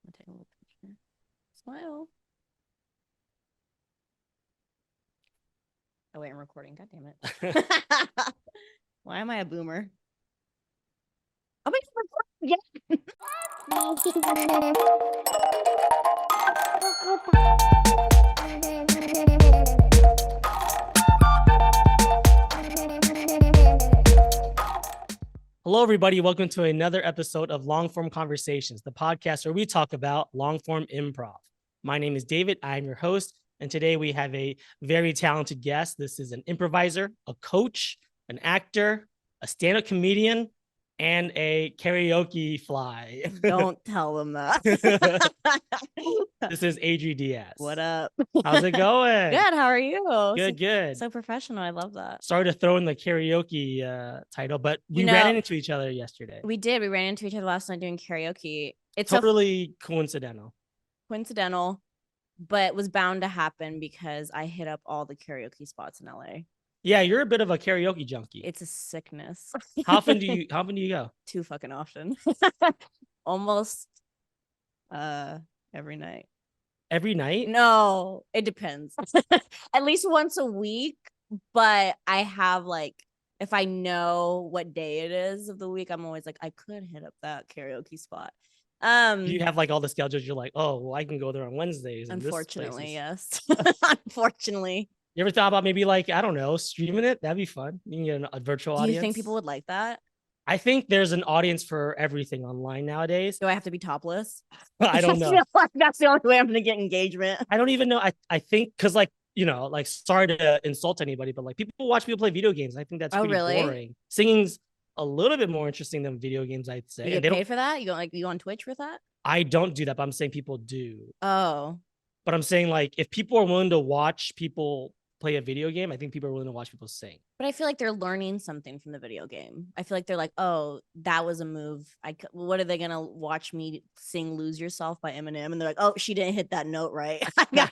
I'll take a little picture. Smile. Oh wait, I'm recording. God damn it. Why am I a boomer? Oh my God. Yeah. Hello, everybody. Welcome to another episode of Long Form Conversations, the podcast where we talk about long form improv. My name is David. I am your host. And today we have a very talented guest. This is an improviser, a coach, an actor, a stand-up comedian, and a karaoke fly. Don't tell them that. This is Adri Diaz. What up? How's it going? Good. How are you? Good, good. So professional. I love that. Sorry to throw in the karaoke title, but we ran into each other yesterday. We did. We ran into each other last night doing karaoke. It's totally coincidental, but it was bound to happen because I hit up all the karaoke spots in LA. Yeah, you're a bit of a karaoke junkie. It's a sickness. How often do you go? Too fucking often. Almost every night. Every night? No, it depends. At least once a week, but I have if I know what day it is of the week, I'm always like, I could hit up that karaoke spot. You have all the schedules. You're like, oh, well, I can go there on Wednesdays. Unfortunately, yes. Unfortunately. You ever thought about maybe I don't know, streaming it? That'd be fun. You can get a virtual audience. Do you think people would like that? I think there's an audience for everything online nowadays. Do I have to be topless? I don't know. I feel like that's the only way I'm gonna get engagement. I don't even know. I think because sorry to insult anybody, but people watch people play video games. I think that's pretty boring. Singing's a little bit more interesting than video games, I'd say. You get paid for that? You on Twitch with that? I don't do that, but I'm saying people do. Oh. But I'm saying if people are willing to watch people play a video game, I think people are willing to watch people sing. But I feel like they're learning something from the video game. I feel like they're like, oh, that was a move. What are they gonna watch me sing "Lose Yourself" by Eminem? And they're like, oh, she didn't hit that note right. Yeah,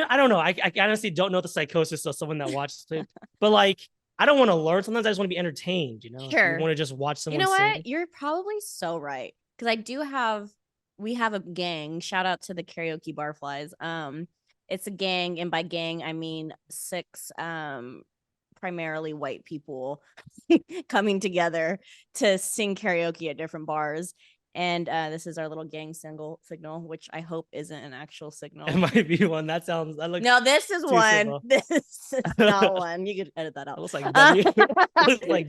I don't know. I honestly don't know the psychosis of someone that watches it. But I don't want to learn. Sometimes I just want to be entertained. Sure. You want to just watch someone. You know sing. What? You're probably so right. Because we have a gang. Shout out to the karaoke barflies. It's a gang, and by gang I mean 6 primarily white people coming together to sing karaoke at different bars. And this is our little gang signal, which I hope isn't an actual signal. It might be one. That looks. No, this is one. Simple. This is not one. You could edit that out. It looks like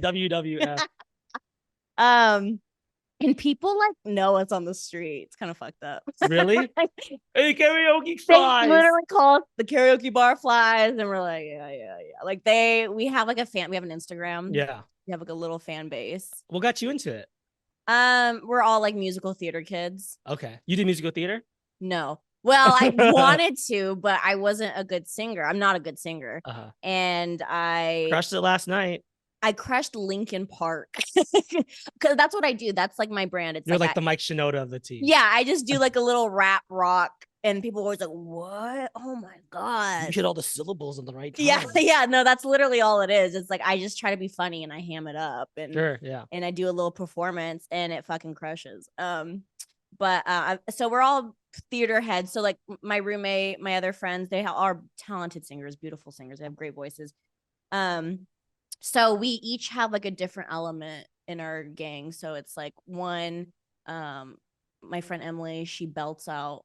WWF. And people know us on the street. It's kind of fucked up. Really? Hey, karaoke flies. They literally call us the karaoke bar flies, and we're like, yeah. We have we have an Instagram. Yeah. We have a little fan base. What got you into it? We're all musical theater kids. Okay. You did musical theater? No. Well, I wanted to, but I wasn't a good singer. I'm not a good singer. Uh-huh. And I crushed it last night. I crushed Linkin Park because that's what I do. That's my brand. It's You're the Mike Shinoda of the team. Yeah, I just do a little rap rock, and people are always like, "What? Oh my god!" You hit all the syllables in the right time. Yeah. No, that's literally all it is. It's I just try to be funny and I ham it up, and sure, yeah, and I do a little performance, and it fucking crushes. So we're all theater heads. So my roommate, my other friends, they are talented singers, beautiful singers. They have great voices. So we each have a different element in our gang. So it's one, my friend Emily, she belts out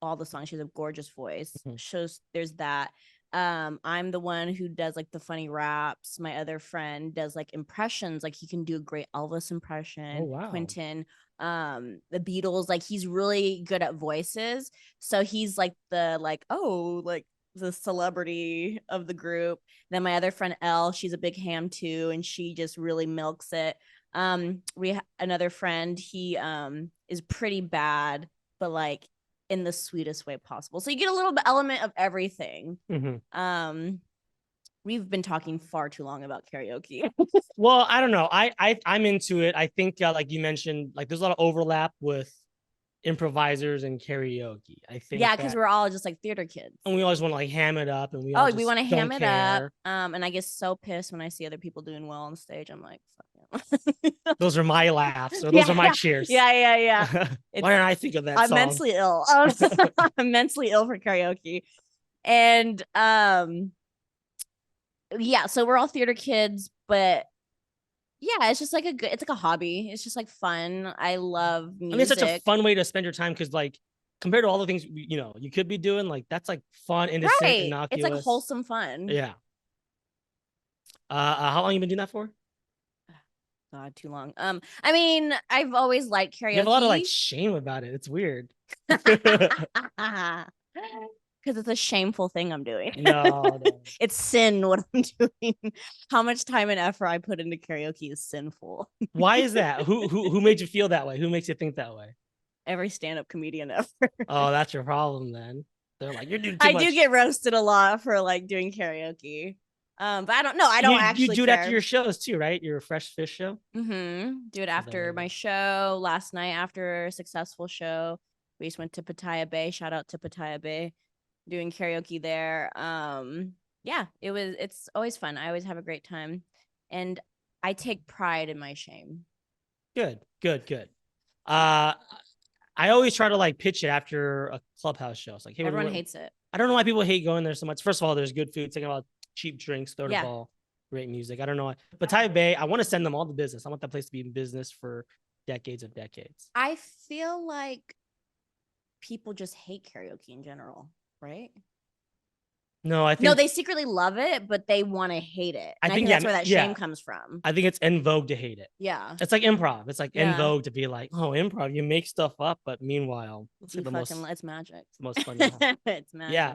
all the songs. She has a gorgeous voice. Mm-hmm. There's that. I'm the one who does the funny raps. My other friend does impressions. He can do a great Elvis impression. Oh, wow. Quentin, the Beatles, he's really good at voices. So he's the celebrity of the group. Then my other friend Elle, she's a big ham too, and she just really milks it. We have another friend, he is pretty bad, but in the sweetest way possible. So you get a little bit element of everything. Mm-hmm. We've been talking far too long about karaoke. Well, I don't know. I'm into it. I think like you mentioned, there's a lot of overlap with improvisers and karaoke. I think because we're all just theater kids, and we always want to ham it up, and we want to ham it up. And I get so pissed when I see other people doing well on stage. I'm like, fuck Those are my laughs, or those are my cheers. Yeah. Why didn't I think of that I'm song? mentally ill. I'm mentally ill for karaoke. And yeah, so we're all theater kids, but yeah, it's just like it's like a hobby. It's just like fun. I love music. I mean, it's such a fun way to spend your time because, like, compared to all the things you could be doing, like that's like fun, innocent, right. innocuous. It's like wholesome fun. Yeah. How long you been doing that for? God, too long. I mean, I've always liked karaoke. You have a lot of like shame about it. It's weird. Because it's a shameful thing I'm doing. No. It's sin what I'm doing. How much time and effort I put into karaoke is sinful. Why is that? Who made you feel that way? Who makes you think that way? Every stand-up comedian ever. Oh, that's your problem then. They're like, you're doing too much. I do get roasted a lot for like doing karaoke. But I don't know. I don't actually. You do it care. after your shows too, right? Your Fresh Fish show. Do it after my show. Last night after a successful show, we just went to Pattaya Bay. Shout out to Pattaya Bay, doing karaoke there. Yeah, it's always fun. I always have a great time, and I take pride in my shame. Good. I always try to like pitch it after a clubhouse show. It's like, hey, everyone hates it. I don't know why people hate going there so much. First of all, there's good food. Second of all, cheap drinks, third of all, great music. I don't know why. But Pattaya Bay, I want to send them all to business. I want that place to be in business for decades of decades. I feel like people just hate karaoke in general, right? No, I think they secretly love it, but they want to hate it. I think that's where that shame comes from. I think it's en vogue to hate it. Yeah, it's like improv. It's like en vogue to be like, oh, improv, you make stuff up, but meanwhile, it's magic. It's the most fun. It's magic. Yeah.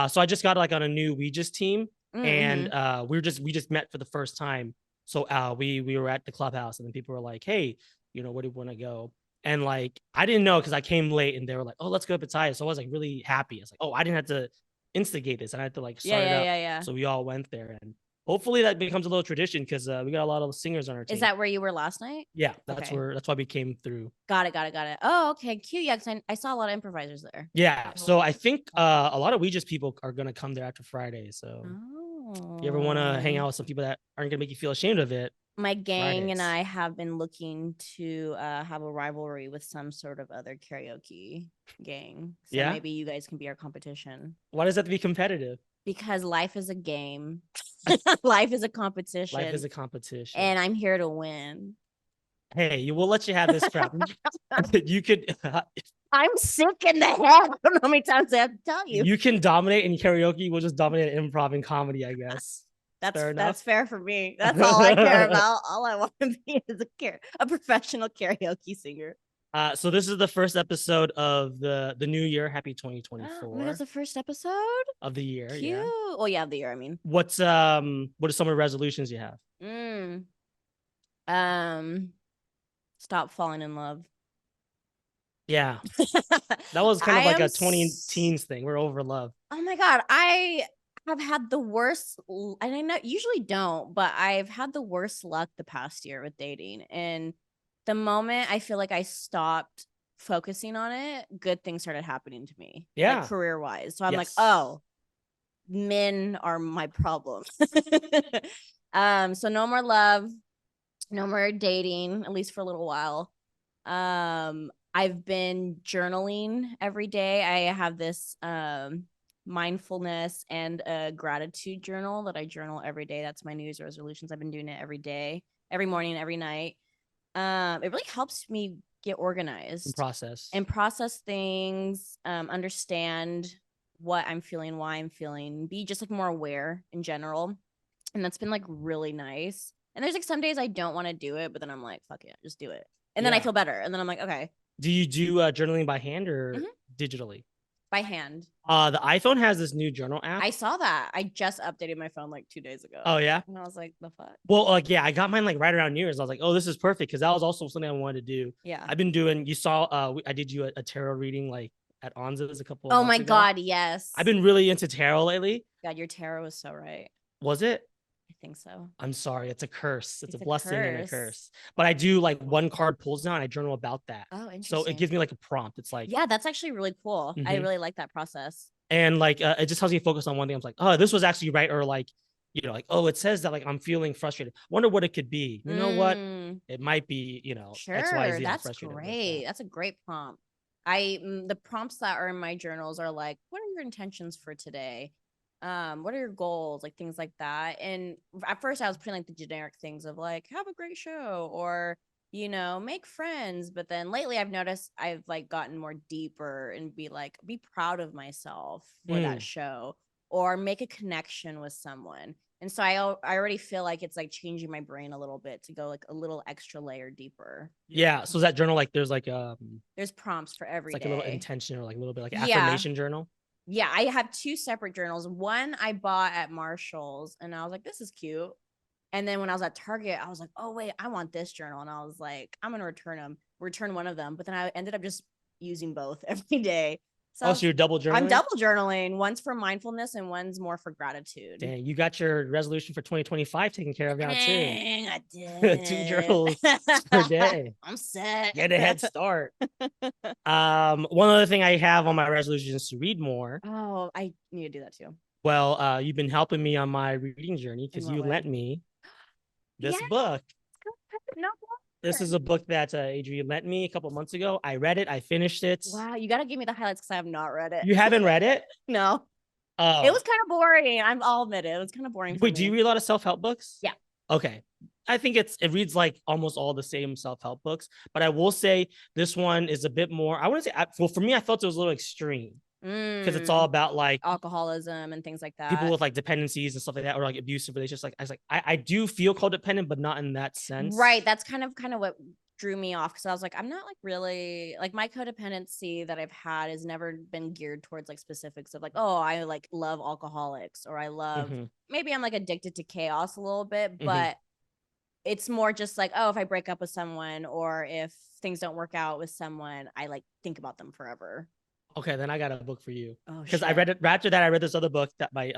So I just got like on a new Ouija's team, and we just met for the first time. So we were at the clubhouse, and then people were like, hey, where do you want to go? And like I didn't know because I came late, and they were like, oh, let's go to Pattaya. So I was like really happy. I was like, oh, I didn't have to instigate this, and I had to like start it up. Yeah. So we all went there, and hopefully that becomes a little tradition because we got a lot of singers on our team. Is that where you were last night? Yeah, that's why we came through. Got it. Oh, okay, cute. Yeah, because I saw a lot of improvisers there. Yeah, so I think a lot of Ouija's people are gonna come there after Friday. So if you ever want to hang out with some people that aren't gonna make you feel ashamed of it, my gang and I have been looking to have a rivalry with some sort of other karaoke gang. So maybe you guys can be our competition. Why does that have to be competitive? Because life is a game. Life is a competition. Life is a competition. And I'm here to win. Hey, we'll let you have this crap. You could. I'm sick in the head. I don't know how many times I have to tell you. You can dominate in karaoke. We'll just dominate in improv and comedy, I guess. That's fair for me. That's all I care about. All I want to be is a professional karaoke singer. So this is the first episode of the new year. Happy 2024. That's the first episode of the year. Cute. Yeah. Oh yeah, of the year. I mean, what are some of the resolutions you have? Stop falling in love. Yeah, that was kind of like a 20 teens thing. We're over love. Oh my god, I have had the worst, and I usually don't, but I've had the worst luck the past year with dating. And the moment I feel like I stopped focusing on it, good things started happening to me. Yeah, like career wise. So I'm like, oh, men are my problem. So no more love, no more dating, at least for a little while. I've been journaling every day. I have this mindfulness and a gratitude journal that I journal every day. That's my New Year's resolutions. I've been doing it every day, every morning, every night. It really helps me get organized and process things, understand what I'm feeling, why I'm feeling, be just like more aware in general. And that's been like really nice. And there's like some days I don't want to do it, but then I'm like, fuck it, just do it. And then I feel better. And then I'm like, okay. Do you do journaling by hand or digitally? By hand. The iPhone has this new journal app. I saw that. I just updated my phone like 2 days ago. Oh yeah. And I was like, the fuck. Well, like I got mine like right around New Year's. I was like, oh, this is perfect because that was also something I wanted to do. Yeah. I've been doing. You saw. I did you a tarot reading like at Onza's a couple. Oh my god, yes. I've been really into tarot lately. God, your tarot was so right. Was it? I think so. I'm sorry. It's a curse. It's a blessing and a curse. But I do like one card pulls down. I journal about that. Oh, interesting. So it gives me like a prompt. It's like, yeah, that's actually really cool. I really like that process. And like, it just helps me focus on one thing. I'm like, oh, this was actually right. Or like, you know, like, oh, it says that like I'm feeling frustrated. Wonder what it could be. You know what? Mm, It might be, you know, sure, XYZ I'm that's frustrated with great. that. That's a great prompt. The prompts that are in my journals are like, what are your intentions for today? What are your goals? Like things like that. And at first I was putting like the generic things of like, have a great show or, you know, make friends. But then lately I've noticed I've like gotten more deeper and be like, be proud of myself for that Mm. show or make a connection with someone. And so I already feel like it's like changing my brain a little bit to go like a little extra layer deeper. Yeah. So that journal, like there's like There's prompts for it's every like a little day. intention or like a little bit like Yeah. affirmation journal. Yeah, I have two separate journals. One I bought at Marshall's and I was like, this is cute. And then when I was at Target, I was like, oh, wait, I want this journal. And I was like, I'm going to return one of them. But then I ended up just using both every day. Oh, So so you're double I'm journaling? double journaling. One's for mindfulness and one's more for gratitude. Dang, you got your resolution for 2025 taken care of now too. Dang, I 2 did. journals per day. I'm set. Get a head start. One other thing I have on my resolution is to read more. Oh, I need to do that too. Well, you've been helping me on my reading journey In because what you way? lent me Yeah, this book. no This is more. a book that Adri lent me a couple months ago. I read it. I finished it. Wow, you got to give me the highlights because I have not read it. You haven't read it? No, it was Oh, kind of boring. I'll admit it. It was kind of boring for wait, do you me. read a lot of self-help books? Yeah. Okay. I think it reads like almost all the same self-help books, but I will say this one is a bit more, I wouldn't say, well, for me, I felt it was a little extreme because it's all Mm, about like alcoholism and things like people that. with like dependencies and stuff like that, or like abusive relationships. Like I was like, I do feel codependent, but not in that Right. sense. That's kind of what drew me off because I was like, I'm not like really like my codependency that I've had has never been geared towards like specifics of like, oh, I like love alcoholics or I love Mm-hmm. maybe I'm like addicted to chaos a little bit, Mm-hmm. but it's more just like, oh, if I break up with someone or if things don't work out with someone, I like think about them forever. Okay, then I got a book for you Oh because I shit. read it. After that, I read this other book that my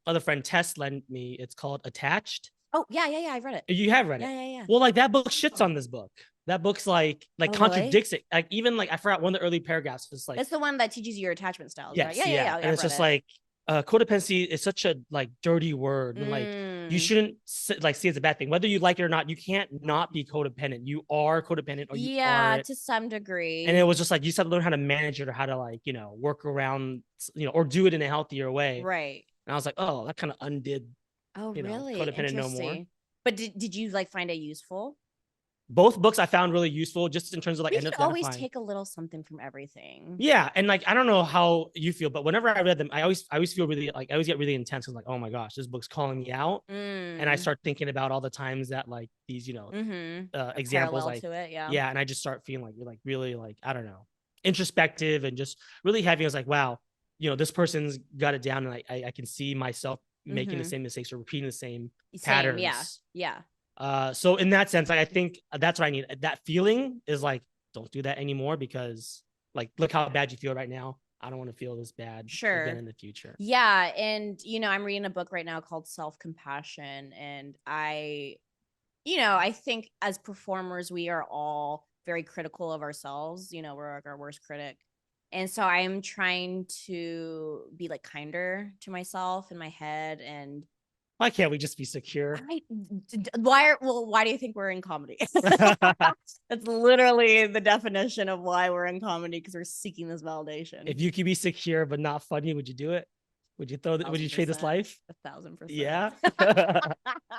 other friend Tess lent me. It's called Attached. Oh yeah, yeah, yeah. I've read it. You have read it. Yeah, yeah, yeah. Well, like that book shits on this book. That book's like Oh really? contradicts it. Like even like I forgot one of the early paragraphs. It's like It's the one that teaches you your attachment styles, right? yes, Yeah, yeah, yeah, yeah. Yeah, and I've it's read just it. like codependency is such a like dirty word and like you Mm. shouldn't like see it as a bad thing whether you like it or not. You can't not be codependent. You are codependent or you Yeah, aren't. to some And it degree. was just like you just have to learn how to manage it or how to like work around or do it in a healthier way. Right. And I was like, oh, that kind of undid Oh, really? codependent no more. Interesting. But did you like find it useful? Both books I found really useful just in terms of like We can always identifying. take a little something from everything. Yeah, and like I don't know how you feel, but whenever I read them, I always feel really like I always get really intense. Like, oh my gosh, this book's calling me out, and I Mm. start thinking about all the times that like these Mm-hmm. A examples parallel like to it, yeah. yeah, and I just start feeling like really like I don't know introspective and just really heavy. I was like, wow, this person's got it down, and I can see myself making the Mm-hmm. same mistakes or repeating the same Same, yeah. patterns. Yeah. So in that sense, like, I think that's what I need. That feeling is like, don't do that anymore because like, look how bad you feel right now. I don't want to feel this bad again Sure. in the future. Yeah. And, I'm reading a book right now called Self Compassion. And I think as performers, we are all very critical of ourselves. We're like our worst critic. And so I'm trying to be like kinder to myself in my head and Why can't we just be secure? why do you think we're in comedy? That's literally the definition of why we're in comedy because we're seeking this validation. If you could be secure but not funny, would you do it? Would you would you trade this 1,000%. life? 1,000%. Yeah.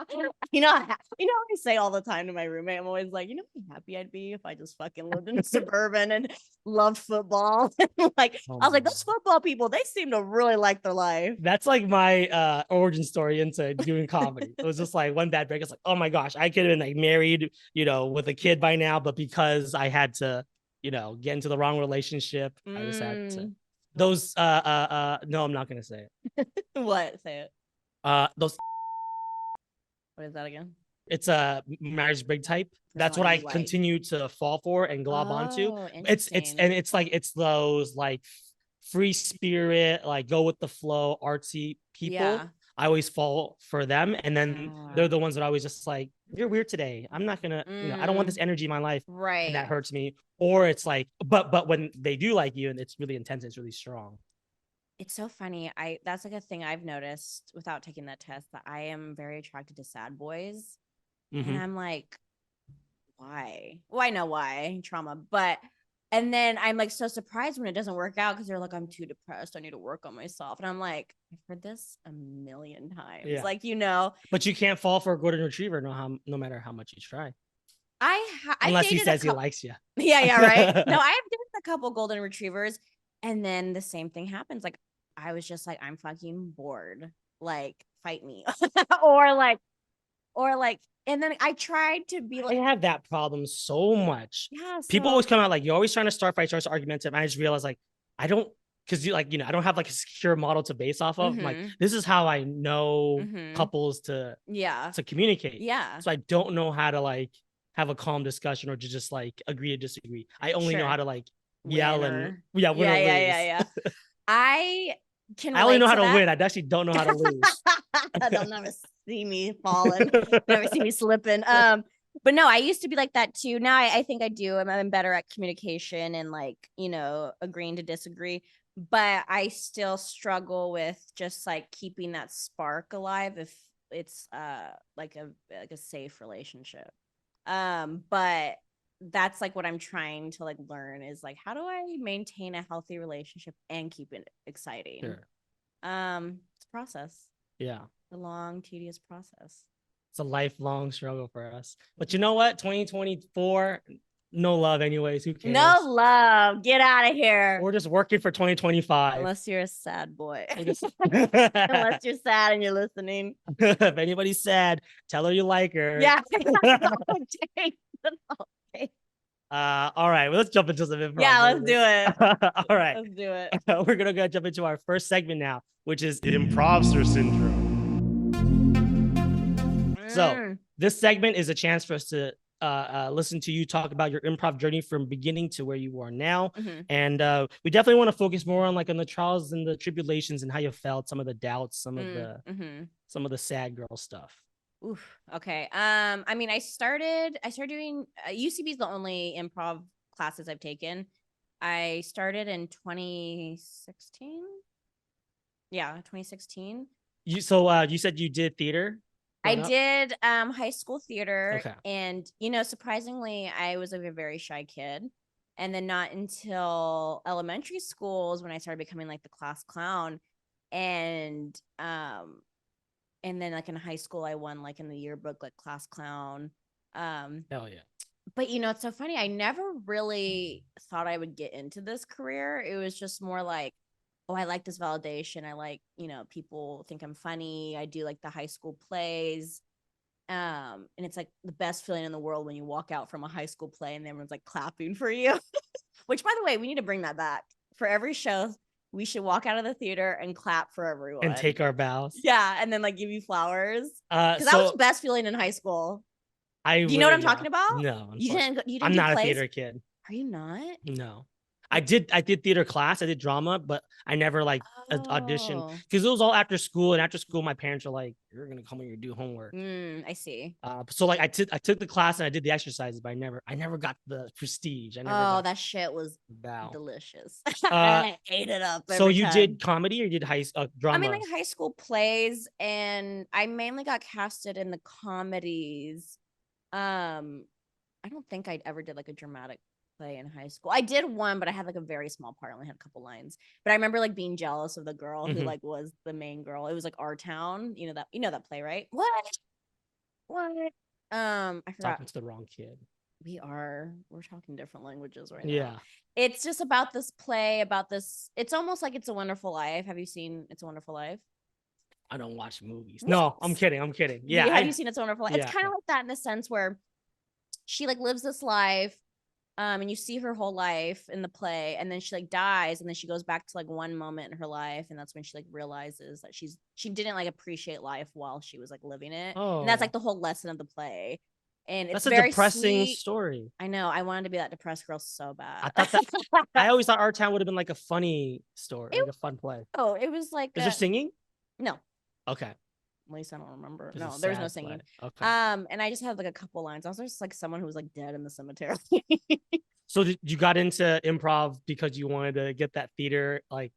I say all the time to my roommate, I'm always like, how happy I'd be if I just fucking lived in suburban and loved football. Like, Oh I was like, my those football people, they seem to really like their life. That's like my origin story into doing comedy. It was just like one bad break. It's like, oh my gosh, I could have been like married, with a kid by now, but because I had to, get into the wrong relationship, I just had to. Those no, I'm not gonna say it. What? Say it. Those What is that again? it's a marriage brig type. That's what I Personality white. continue to fall for and glob onto. Oh, It's interesting. and it's like it's those like free spirit, like go with the flow, artsy people. Yeah. I always fall for them, and then they're Yeah. the ones that always just like you're weird today. I'm not gonna, I don't want this energy in my life, and that Right. hurts me. Or it's like, but when they do like you, and it's really intense, it's really strong. It's so funny. That's like a thing I've noticed without taking that test, that I am very attracted to sad boys. And Mm-hmm. I'm like, why? Well, I know why, trauma, but and then I'm like so surprised when it doesn't work out because they're like, I'm too depressed. I need to work on myself. And I'm like, I've heard this a million times. Yeah. Like, But you can't fall for a golden retriever no matter how much you try. I've Unless he dated a says he couple. likes you. Yeah, yeah, right. No, I've dated a couple golden retrievers, and then the same thing happens. Like, I was just like, I'm fucking bored. Like, fight me, or like, and then I tried to be I like, have that problem so much. yeah. People always So, come out like, you're always trying to start fights, you're always argumentative. And I just realized like, I don't, because I don't have like a secure model to base off of. I'm like, mm-hmm, this is how I know mm-hmm, couples to yeah, communicate. yeah, So I don't know how to like have a calm discussion or to just like agree to disagree. I only know how sure, to like yell win and or win yeah, or yeah, yeah, lose. yeah. I can I only relate know how to to that. win. I actually don't know how to lose. They'll never see me falling, never see me slipping. But no, I used to be like that too. Now I think I do. I'm better at communication and like, agreeing to disagree. But I still struggle with just like keeping that spark alive if it's like a safe relationship. But that's like what I'm trying to like learn is like, how do I maintain a healthy relationship and keep it exciting? Sure. It's a process, Yeah. a long, tedious process. It's a lifelong struggle for us. But you know what? 2024, no love anyways. Who No cares? love. Get out of here. We're just working for 2025. Unless you're a sad boy. Just... Unless you're sad and you're listening. If anybody's sad, tell her you like her. Yeah. All right, well, let's jump into some improv. Yeah, let's do it. All right. Let's do it. We're gonna go jump into our first segment now, which is Improvster Syndrome. So this segment is a chance for us to listen to you talk about your improv journey from beginning to where you are now. Mm-hmm. And we definitely want to focus more on like on the trials and the tribulations and how you felt, some of the doubts, some of the sad girl stuff. Oof. Okay. I mean, I started doing UCB is the only improv classes I've taken. I started in 2016. Yeah, 2016. You said you did theater? I did high school theater, Okay. and surprisingly, I was a very shy kid. And then not until elementary schools when I started becoming like the class clown. And then like in high school I won like in the yearbook like class clown. Hell yeah. But it's so funny. I never really thought I would get into this career. It was just more like, oh, I like this validation. I like, people think I'm funny. I do like the high school plays. And it's like the best feeling in the world when you walk out from a high school play and everyone's like clapping for you. Which, by the way, we need to bring that back. For every show, we should walk out of the theater and clap for everyone. And take our bows. Yeah, and then like give you flowers. Because that was the best feeling in high school. Do you know what I'm talking about? No, you didn't I'm do not plays? a theater kid. Are you not? No. I did theater class. I did drama, but I never like auditioned because it was all after school. And after school, my parents were like, "You're gonna come here and do homework." I see. So like I took the class and I did the exercises, but I never got the prestige. That shit was delicious. I ate it up. So you did comedy or you did drama? I mean, like high school plays, and I mainly got casted in the comedies. I don't think I ever did like a dramatic play in high school. I did one, but I had like a very small part. I only had a couple lines. But I remember like being jealous of the girl who like was the main girl. It was like Our Town. You know that play, right? What? I forgot. Talking to the wrong kid. We're talking different languages right now. Yeah. It's just about this play, about this. It's almost like It's a Wonderful Life. Have you seen It's a Wonderful Life? I don't watch movies. What? No, I'm kidding. Yeah. Have you seen It's a Wonderful Life? Yeah. It's kind of like that in the sense where she like lives this life, and you see her whole life in the play, and then she like dies, and then she goes back to like one moment in her life, and that's when she like realizes that she didn't like appreciate life while she was like living it. And that's like the whole lesson of the play. And it's very depressing sweet story. I know. I wanted to be that depressed girl so bad. I always thought Our Town would have been like a funny story, like a fun play. Oh, it was like. Is there singing? No. Okay. At least I don't remember. No, there was no singing. Okay. And I just had like a couple lines. I was just like someone who was like dead in the cemetery. So you got into improv because you wanted to get that theater like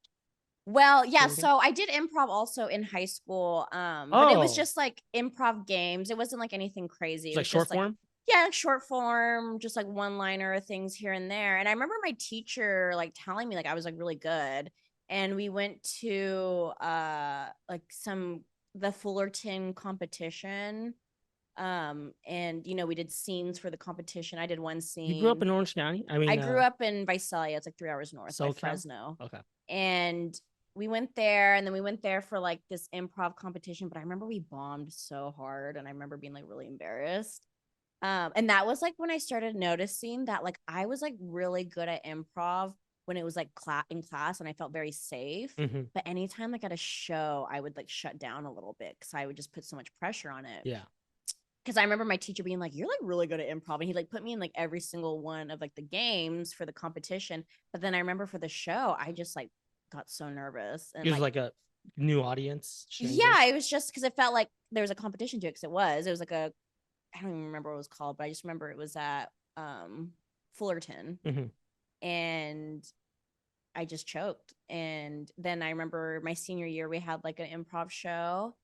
Well, yeah, Same thing? so I did improv also in high school. But it was Oh, just like improv games. It wasn't like anything crazy. it's It like was short just like, form? yeah, like short form, just like one-liner things here and there. And I remember my teacher like telling me like I was like really good. And we went to like the Fullerton competition. And we did scenes for the competition. I did one You grew up scene. in Orange County? I I mean, grew up in Visalia. It's like 3 hours north by SoCal? Fresno. Okay. And we went there, and then we went there for like this improv competition. But I remember we bombed so hard, and I remember being like really embarrassed. And that was like when I started noticing that like I was like really good at improv when it was like in class and I felt very safe. Hmm. But anytime like at a show, I would like shut down a little bit because I would just put so much pressure on it. Yeah. Because I remember my teacher being like, "You're like really good at improv," and he like put me in like every single one of like the games for the competition. But then I remember for the show, I just like got so nervous and It was like, like a new audience, yeah, strangers. it was just because it felt like there was a competition to it. Because it was like a, I don't even remember what it was called, but I just remember it was at Fullerton, Hmm. and I just choked. And then I remember my senior year, we had like an improv show.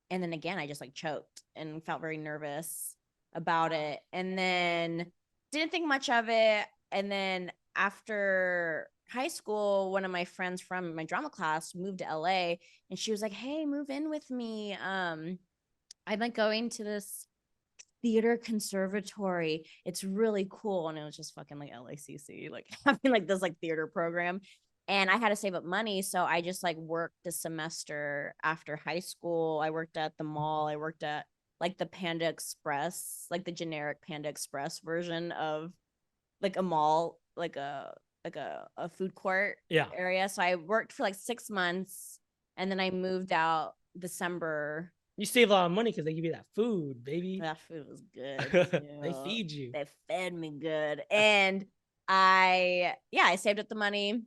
And then again, I just like choked and felt very nervous about it. And then didn't think much of it. And then after high school, one of my friends from my drama class moved to LA, and she was like, "Hey, move in with me. I'm like going to this theater conservatory. It's really cool." And it was just fucking like LACC, like having like this like theater program. And I had to save up money. So I just like worked a semester after high school. I worked at the mall. I worked at like the Panda Express, like the generic Panda Express version of like a mall, like a food court Yeah. area. So I worked for like 6 months, and then I moved out December. You save a lot of money because they give you that food, baby. That food was good They too. feed you. They fed me good. And I saved up the money,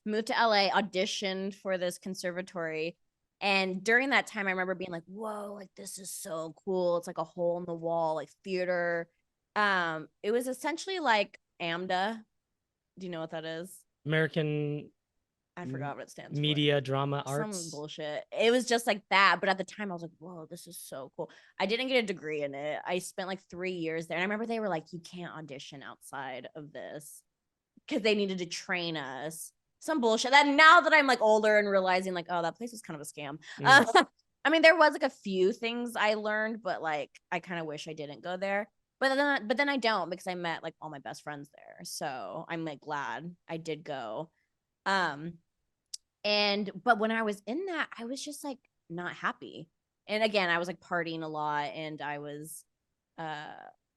moved to LA, auditioned for this conservatory. And during that time, I remember being like, whoa, like this is so cool. It's like a hole in the wall, like theater. It was essentially like AMDA. Do you know what that is? American I forgot what it stands for. media, drama, Some arts. bullshit. It was just like that. But at the time, I was like, whoa, this is so cool. I didn't get a degree in it. I spent like 3 years there. And I remember they were like, you can't audition outside of this because they needed to train us. Some bullshit. That now that I'm like older and realizing like, oh, that place was kind of a scam. Mm. I mean, there was like a few things I learned, but like I kind of wish I didn't go there. But then I don't, because I met like all my best friends there. So I'm like glad I did go. Um, but when I was in that, I was just like not happy. And again, I was like partying a lot, and I was uh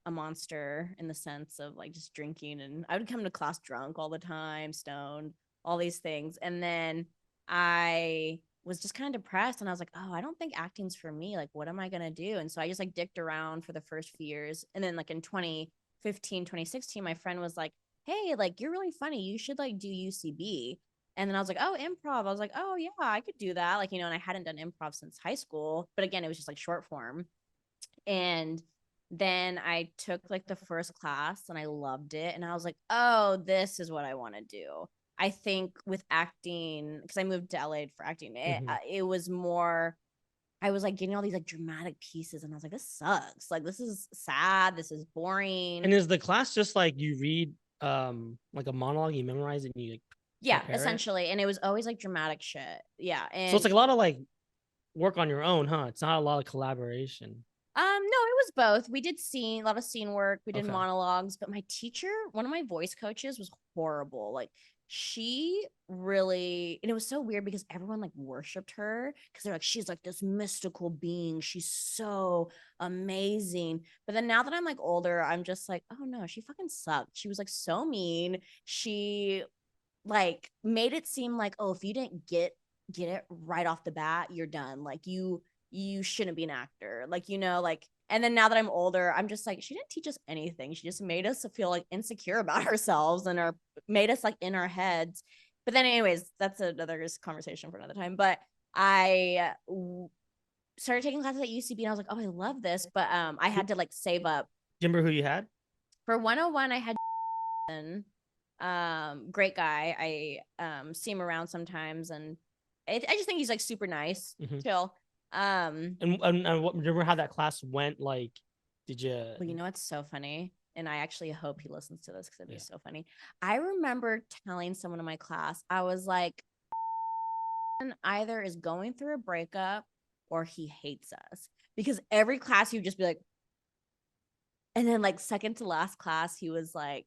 a monster in the sense of like just drinking, and I would come to class drunk all the time, stoned, all these things. And then I was just kind of depressed, and I was like, "Oh, I don't think acting's for me. Like what am I going to do?" And so I just like dicked around for the first few years. And then like in 2015, 2016, my friend was like, "Hey, like you're really funny. You should like do UCB." And then I was like, "Oh, improv." I was like, "Oh, yeah, I could do that." Like, and I hadn't done improv since high school. But again, it was just like short form. And then I took like the first class and I loved it. And I was like, "Oh, this is what I want to do." I think with acting, because I moved to LA for acting, Mhm. it was more, I was like getting all these like dramatic pieces. And I was like, "This sucks. Like, this is sad. This is boring." And is the class just like you read like a monologue, you memorize it, and you like Yeah, prepare it? essentially. And it was always like dramatic shit. Yeah. So it's And like a lot of like work on your own, huh? It's not a lot of collaboration. No, it was both. We did a lot of scene work. We did Okay. monologues, but my teacher, one of my voice coaches, was horrible. Like she really, and it was so weird because everyone like worshipped her because they're like, she's like this mystical being. She's so amazing. But then now that I'm like older, I'm just like, oh no, she fucking sucked. She was like so mean. She like made it seem like, oh, if you didn't get it right off the bat, you're done. Like you shouldn't be an actor. Like, like, and then now that I'm older, I'm just like, she didn't teach us anything. She just made us feel like insecure about ourselves, and made us like in our heads. But then anyways, that's another conversation for another time. But I started taking classes at UCB, and I was like, oh, I love this. But I had to like save up. Do you remember who you had? For 101, I had great guy. I see him around sometimes, and I just think he's like super nice, Mhm. chill. And remember how that class went? Like, did you? Well, you know what's so funny? And I actually hope he listens to this because it'd be Yeah. so funny. I remember telling someone in my class, I was like, either is going through a breakup or he hates us. Because every class he would just be like, and then like second to last class, he was like,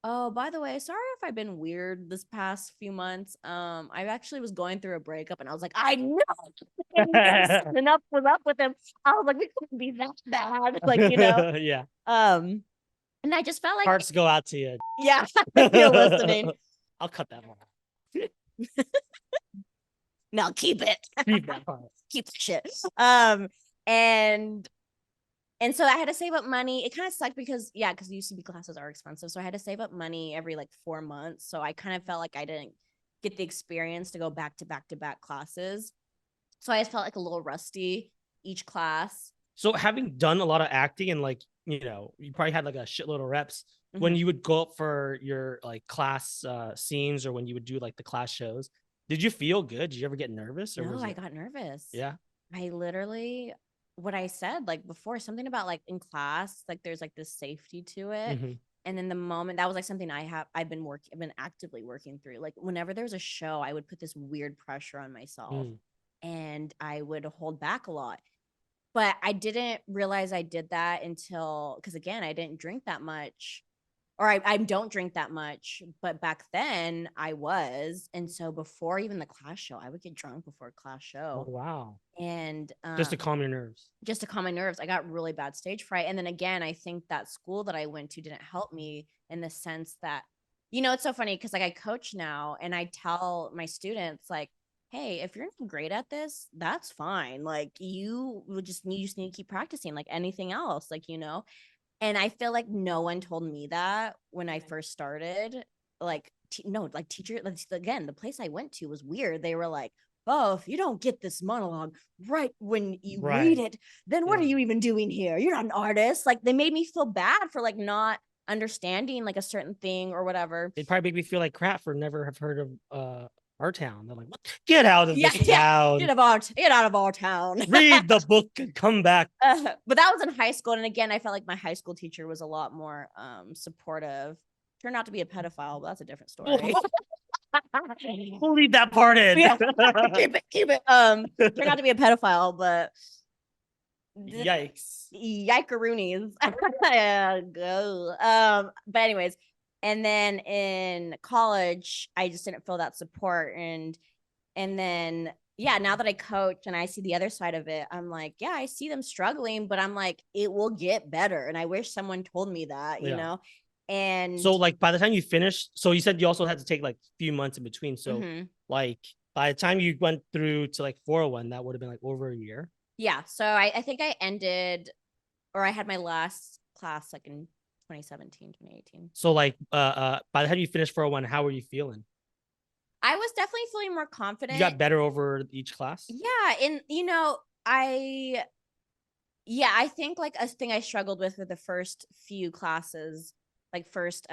oh, by the way, sorry if I've been weird this past few months. I actually was going through a breakup, and I was like, I know. Enough was up with him. I was like, we couldn't be that bad, like Yeah. Um, and I just felt like, Hearts go out to you. yeah, if you're listening, I'll cut that one. no, keep it, Keep that part. keep the shit. And so I had to save up money. It kind of sucked because because UCB classes are expensive. So I had to save up money every like 4 months. So I kind of felt like I didn't get the experience to go back to back to back classes. So I just felt like a little rusty each class. So having done a lot of acting and like, you probably had like a shitload of reps when you would go up for your like class scenes or when you would do like the class shows. Did you feel good? Did you ever get nervous or No, was I it? got nervous. Yeah. I literally, what I said like before, something about like in class, like there's like this safety to it. Mm-hmm. And then the moment that was like something I've been actively working through. Like whenever there's a show, I would put this weird pressure on myself and I would hold back a lot. But I didn't realize I did that until, because again, I didn't drink that much, or I don't drink that much, but back then I was. And so before even the class show, I would get drunk before a class Oh, show. wow. And Just to calm your nerves. just to calm my nerves. I got really bad stage fright. And then again, I think that school that I went to didn't help me in the sense that, it's so funny because like I coach now and I tell my students, like, hey, if you're not great at this, that's fine. Like you just need to keep practicing like anything else, like, And I feel like no one told me that when I first started. Like, no, like teacher, like, again, the place I went to was weird. They were like, oh, if you don't get this monologue right when you read it, then what are you even doing here? You're not an artist. Like, they made me feel bad for like not understanding like a certain thing or whatever. They'd probably make me feel like crap for never have heard of our town. They're like, what? Get out of Yeah, this town. Get out of our town. Read the book and come back. But that was in high school. And again, I felt like my high school teacher was a lot more supportive. Turned out to be a pedophile, but that's a different story. We'll leave that part in. Yeah, keep it. Turned out to be a pedophile, but yikes. Yikeroonies. But anyways, and then in college, I just didn't feel that support, and then now that I coach and I see the other side of it, I'm like, yeah, I see them struggling, but I'm like, it will get better, and I wish someone told me that, And so like by the time you finished, so you said you also had to take like a few months in between. So like by the time you went through to like 401, that would have been like over a year. Yeah. So I think I ended, or I had my last class like in 2017, 2018. So like by the time you finished 401, how were you feeling? I was definitely feeling more confident. You got better over each class? Yeah. And I think like a thing I struggled with the first few classes, like first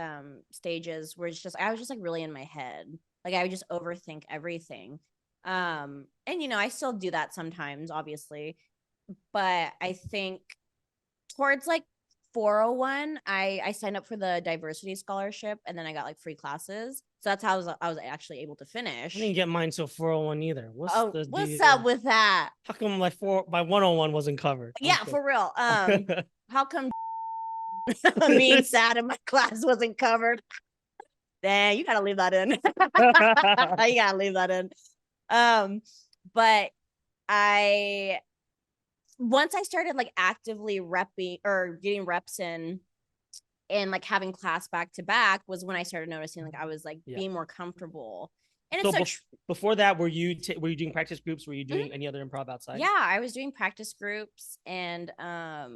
stages, where I was just like really in my head. Like I would just overthink everything. And I still do that sometimes, obviously. But I think towards like 401, I signed up for the diversity scholarship, and then I got like free classes. So that's how I was actually able to finish. I didn't get mine till 401 either. What's up with that? How come my 101 wasn't covered? Yeah, for real. How come being sad in my class wasn't covered? Dang, you gotta leave that in. You gotta leave that in. But once I started like actively repping or getting reps in and like having class back to back was when I started noticing like I was like being more comfortable. And so before that, were you doing practice groups? Were you doing any other improv outside? Yeah, I was doing practice groups, and I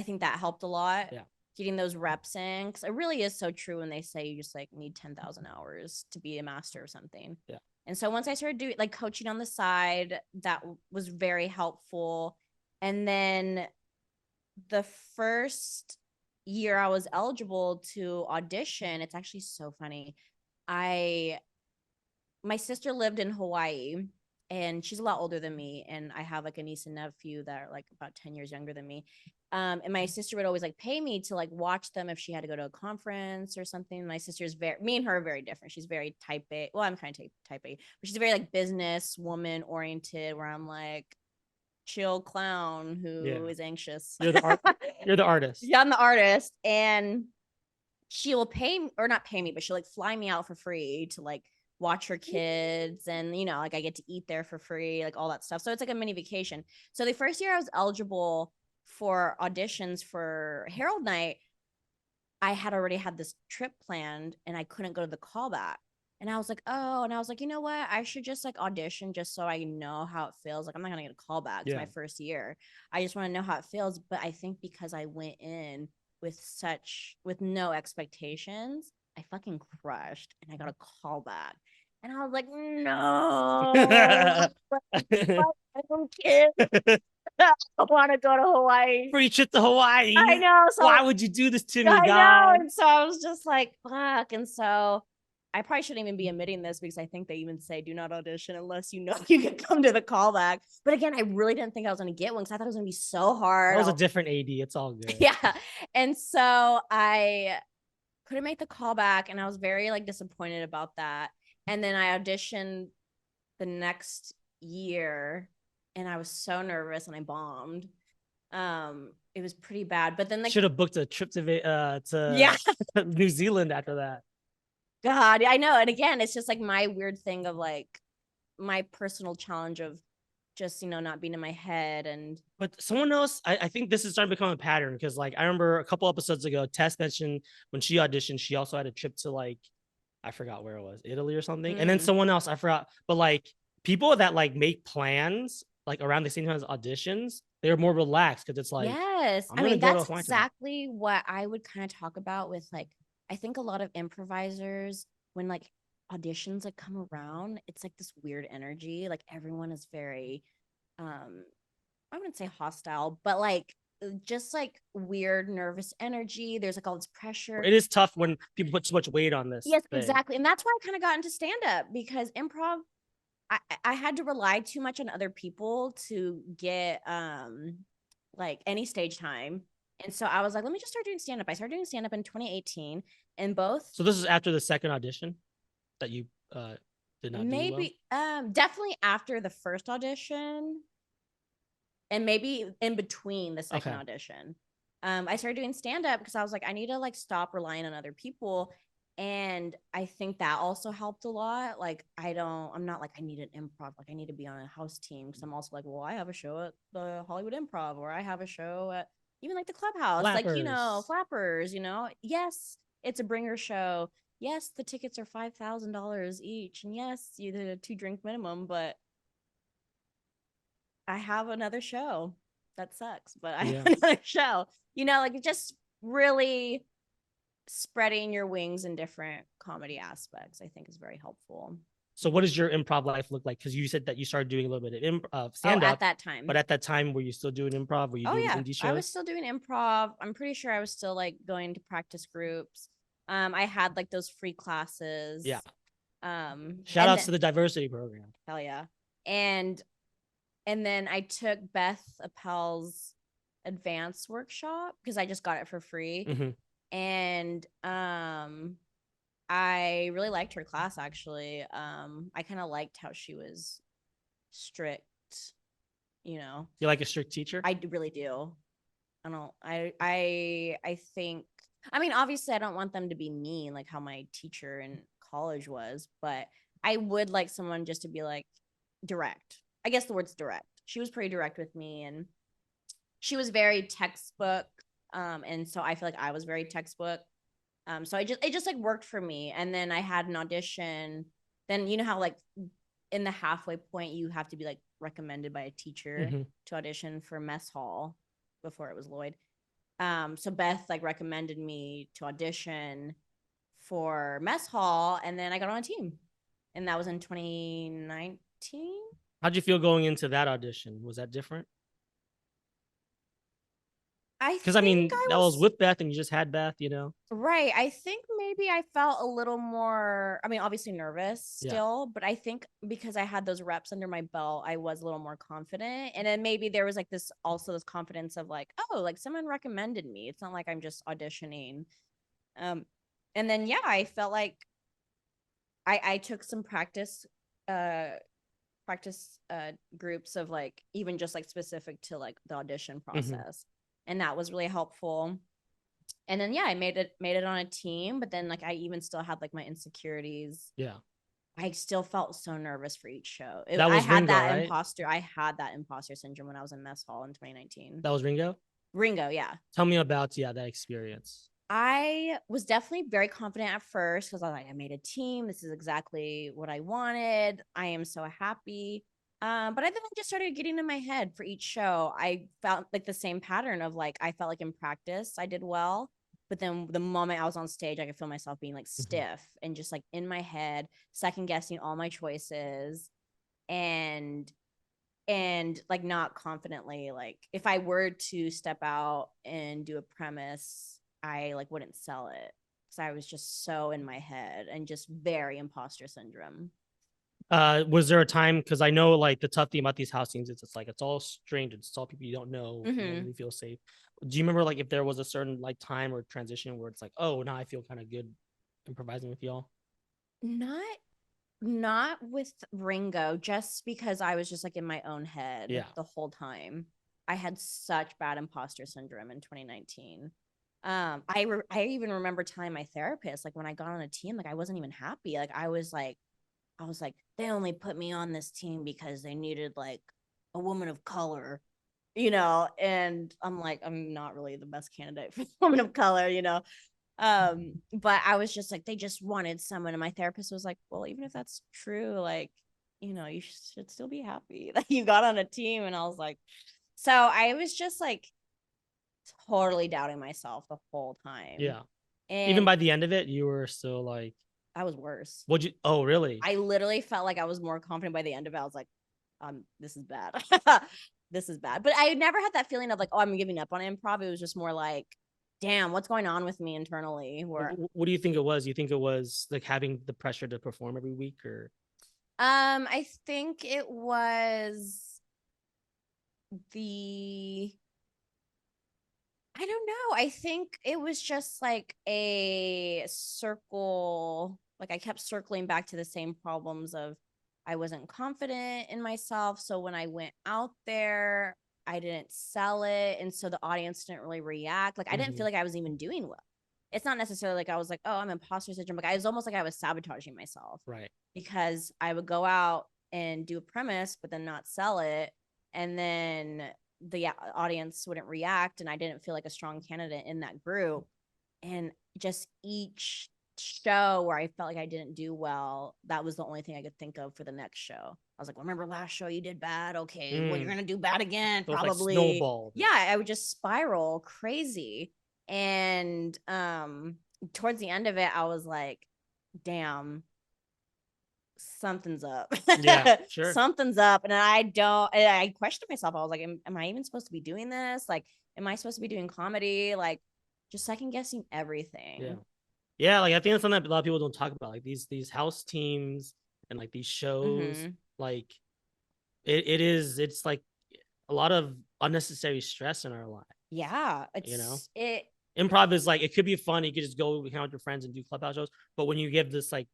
think that helped a lot. Yeah, getting those reps in, because it really is so true when they say you just like need 10,000 hours to be a master of something. Yeah. And so once I started doing like coaching on the side, that was very helpful. And then the first year I was eligible to audition, it's actually so funny. My sister lived in Hawaii, and she's a lot older than me, and I have like a niece and nephew that are like about 10 years younger than me. And my sister would always like pay me to like watch them if she had to go to a conference or something. My sister's me and her are very different. She's very type A. Well, I'm kind of type A, but she's very like business woman oriented, where I'm like chill clown who is anxious. You're the artist. Yeah, I'm the artist, and she will pay me, or not pay me, but she'll like fly me out for free to like watch her kids, and like I get to eat there for free, like all that stuff. So it's like a mini vacation. So the first year I was eligible for auditions for Herald Night, I had already had this trip planned and I couldn't go to the callback. And I was like, oh, and I was like, you know what? I should just like audition just so I know how it feels. Like, I'm not going to get a callback. It's my first year. I just want to know how it feels. But I think because I went in with no expectations, I fucking crushed and I got a callback. And I was like, no, I don't care. I want to go to Hawaii. Free trip to Hawaii. I know. So why would you do this to me, I God? know. And so I was just like, fuck. And so I probably shouldn't even be admitting this, because I think they even say do not audition unless you know you can come to the callback. But again, I really didn't think I was going to get one, because I thought it was going to be so hard. That was a different AD. It's all good. Yeah. And so I couldn't make the callback, and I was very like disappointed about that. And then I auditioned the next year, and I was so nervous, and I bombed. It was pretty bad. But then should have booked a trip to New Zealand after that. God, I know. And again, it's just like my weird thing of like my personal challenge of just, not being in my head. But someone else, I think this is starting to become a pattern, because like I remember a couple episodes ago, Tess mentioned when she auditioned, she also had a trip to like, I forgot where it was, Italy or something. And then someone else, I forgot, but like people that like make plans like around the same time as auditions, they're more relaxed, because it's like, yes, I mean, that's exactly what I would kind of talk about with like, I think a lot of improvisers, when like auditions like come around, it's like this weird energy. Like everyone is very, I wouldn't say hostile, but like just like weird, nervous energy. There's like all this pressure. It is tough when people put so much weight on this. Yes, exactly. And that's why I kind of got into stand-up, because improv, I had to rely too much on other people to get like any stage time. And so I was like, let me just start doing stand-up. I started doing stand-up in 2018, and both. So this is after the second audition that you did not maybe do well? Definitely after the first audition, and maybe in between the second audition. I started doing stand-up because I was like, I need to like stop relying on other people. And I think that also helped a lot. Like, I'm not like, I need an improv, like I need to be on a house team. Cause I'm also like, well, I have a show at the Hollywood Improv, or I have a show at even like the Clubhouse, Flappers. like, Flappers, yes, it's a bringer show. Yes, the tickets are $5,000 each. And yes, you did a 2-drink minimum, but I have another show. That sucks, but I have another show. Like just really spreading your wings in different comedy aspects, I think, is very helpful. So what does your improv life look like? Because you said that you started doing a little bit of stand-up at that time. But at that time, were you still doing improv? Were you doing indie shows? I was still doing improv. I'm pretty sure I was still like going to practice groups. I had like those free classes. Yeah. Shout outs to the diversity program. Hell yeah. And then I took Beth Appel's advanced workshop because I just got it for free. Mm-hmm. And I really liked her class, actually. I kind of liked how she was strict, You like a strict teacher? I really do. I think, I mean, obviously I don't want them to be mean like how my teacher in college was, but I would like someone just to be like direct. I guess the word's direct. She was pretty direct with me, and she was very textbook. And so I feel like I was very textbook. So it just like worked for me. And then I had an audition. Then you know how like in the halfway point you have to be like recommended by a teacher to audition for Mess Hall before it was Lloyd. So Beth like recommended me to audition for Mess Hall, and then I got on a team, and that was in 2019. How'd you feel going into that audition? Was that different? Because I mean, that was with Beth and you just had Beth, you know? Right. I think maybe I felt a little more, I mean, obviously nervous still, but I think because I had those reps under my belt, I was a little more confident. And then maybe there was like this confidence of like, oh, like someone recommended me. It's not like I'm just auditioning. And then, yeah, I felt like I took some practice groups of like even just like specific to like the audition process. And that was really helpful. And then, yeah, I made it on a team, but then like I even still had like my insecurities. Yeah. I still felt so nervous for each show. That was Ringo, right? I had that imposter syndrome when I was in mess hall in 2019. That was Ringo? Ringo, yeah. Tell me about, that experience. I was definitely very confident at first because I was like, I made a team. This is exactly what I wanted. I am so happy. But then I just started getting in my head for each show. I felt like the same pattern of like, I felt like in practice I did well. But then the moment I was on stage, I could feel myself being like stiff and just like in my head, second guessing all my choices and like not confidently. Like if I were to step out and do a premise, I like wouldn't sell it because I was just so in my head and just very imposter syndrome. Was there a time, because I know like the tough thing about these house teams is it's like it's all strangers, it's all people you don't know, you really feel safe. Do you remember like if there was a certain like time or transition where it's like, oh, now I feel kind of good improvising with y'all? Not with Ringo, just because I was just like in my own head the whole time. I had such bad imposter syndrome in 2019. I even remember telling my therapist, like when I got on a team, like I wasn't even happy. Like I was like, they only put me on this team because they needed like a woman of color, and I'm like, I'm not really the best candidate for woman of color, but I was just like, they just wanted someone. And my therapist was like, well, even if that's true, like, you should still be happy that you got on a team. And I was like, so I was just like totally doubting myself the whole time. Yeah. And even by the end of it, you were still like, I was worse. Oh, really? I literally felt like I was more confident by the end of it. I was like, this is bad. This is bad. But I never had that feeling of like, oh, I'm giving up on improv. It was just more like, damn, what's going on with me internally? What do you think it was? You think it was like having the pressure to perform every week, or? I think it was I don't know. I think it was just like a circle. Like I kept circling back to the same problems of I wasn't confident in myself. So when I went out there, I didn't sell it. And so the audience didn't really react. Like I didn't feel like I was even doing well. It's not necessarily like I was like, oh, I'm imposter syndrome. Like I was almost like I was sabotaging myself. Right. Because I would go out and do a premise, but then not sell it. And then the audience wouldn't react. And I didn't feel like a strong candidate in that group. And just each show where I felt like I didn't do well, that was the only thing I could think of for the next show. I was like, well, remember last show you did bad? Okay, well, you're gonna do bad again, so probably. Like snowball. Yeah, I would just spiral crazy. And towards the end of it, I was like, damn, something's up. Yeah, sure. Something's up. And I questioned myself. I was like, am I even supposed to be doing this? Like, am I supposed to be doing comedy? Like, just second guessing everything. Yeah, like I think that's something that a lot of people don't talk about. Like these house teams and like these shows, like it's like a lot of unnecessary stress in our life. Yeah, improv is like, it could be fun. You could just go hang out with your friends and do clubhouse shows. But when you give this like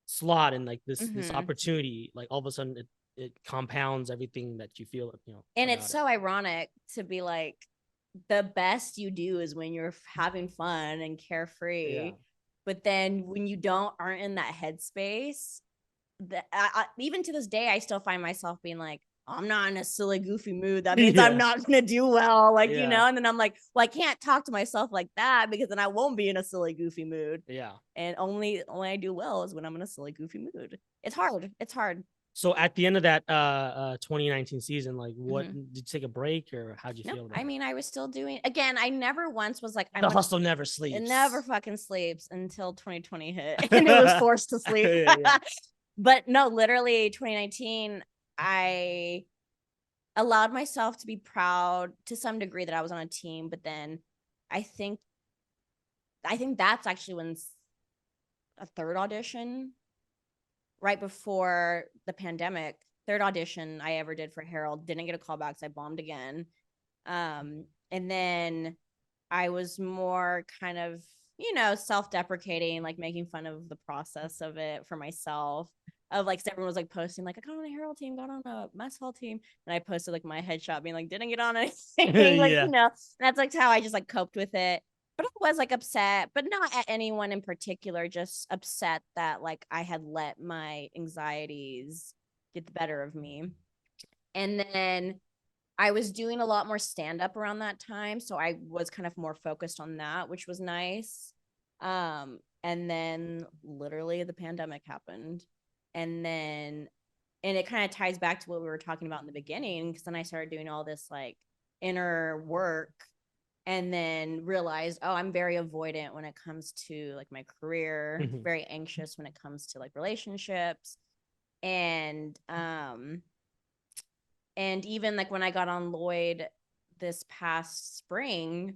slot and like this opportunity, like all of a sudden it compounds everything that you feel, and it's so ironic to be like, the best you do is when you're having fun and carefree, but then when you aren't in that headspace, even to this day I still find myself being like, I'm not in a silly goofy mood, that means I'm not gonna do well, like and then I'm like, well, I can't talk to myself like that because then I won't be in a silly goofy mood. And only I do well is when I'm in a silly goofy mood. It's hard. So at the end of that 2019 season, like what did you take a break, or how'd you feel about it? I mean, I was still doing, again, I never once was like, the hustle never sleeps. It never fucking sleeps until 2020 hit and it was forced to sleep. But no, literally 2019, I allowed myself to be proud to some degree that I was on a team, but then I think that's actually when a third audition right before the pandemic, third audition I ever did for Harold, didn't get a call back, so I bombed again. And then I was more kind of, self-deprecating, like making fun of the process of it for myself. Of like, everyone was like posting, like, I got on a Herald team, got on a mess hall team, and I posted like my headshot being like, didn't get on anything, like, Yeah. that's like how I just like coped with it. But I was like upset, but not at anyone in particular, just upset that like I had let my anxieties get the better of me. And then I was doing a lot more stand up around that time. So I was kind of more focused on that, which was nice. And then literally the pandemic happened. And it kind of ties back to what we were talking about in the beginning, because then I started doing all this like inner work and then realized, oh, I'm very avoidant when it comes to like my career, very anxious when it comes to like relationships. And even like when I got on Lloyd this past spring,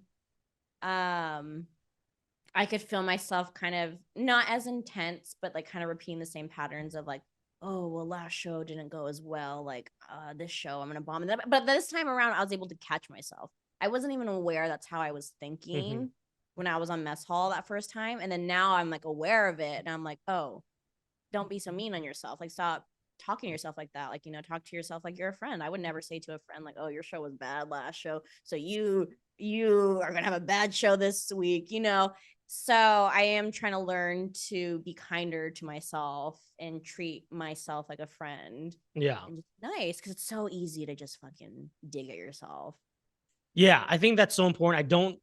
I could feel myself kind of not as intense, but like kind of repeating the same patterns of like, oh, well, last show didn't go as well. Like, this show, I'm going to bomb it. But this time around, I was able to catch myself. I wasn't even aware that's how I was thinking when I was on mess hall that first time. And then now I'm like aware of it. And I'm like, oh, don't be so mean on yourself. Like, stop talking to yourself like that. Like, talk to yourself like you're a friend. I would never say to a friend like, oh, your show was bad last show, so you are gonna have a bad show this week. So I am trying to learn to be kinder to myself and treat myself like a friend. Yeah. And nice, because it's so easy to just fucking dig at yourself. Yeah, I think that's so important. I don't,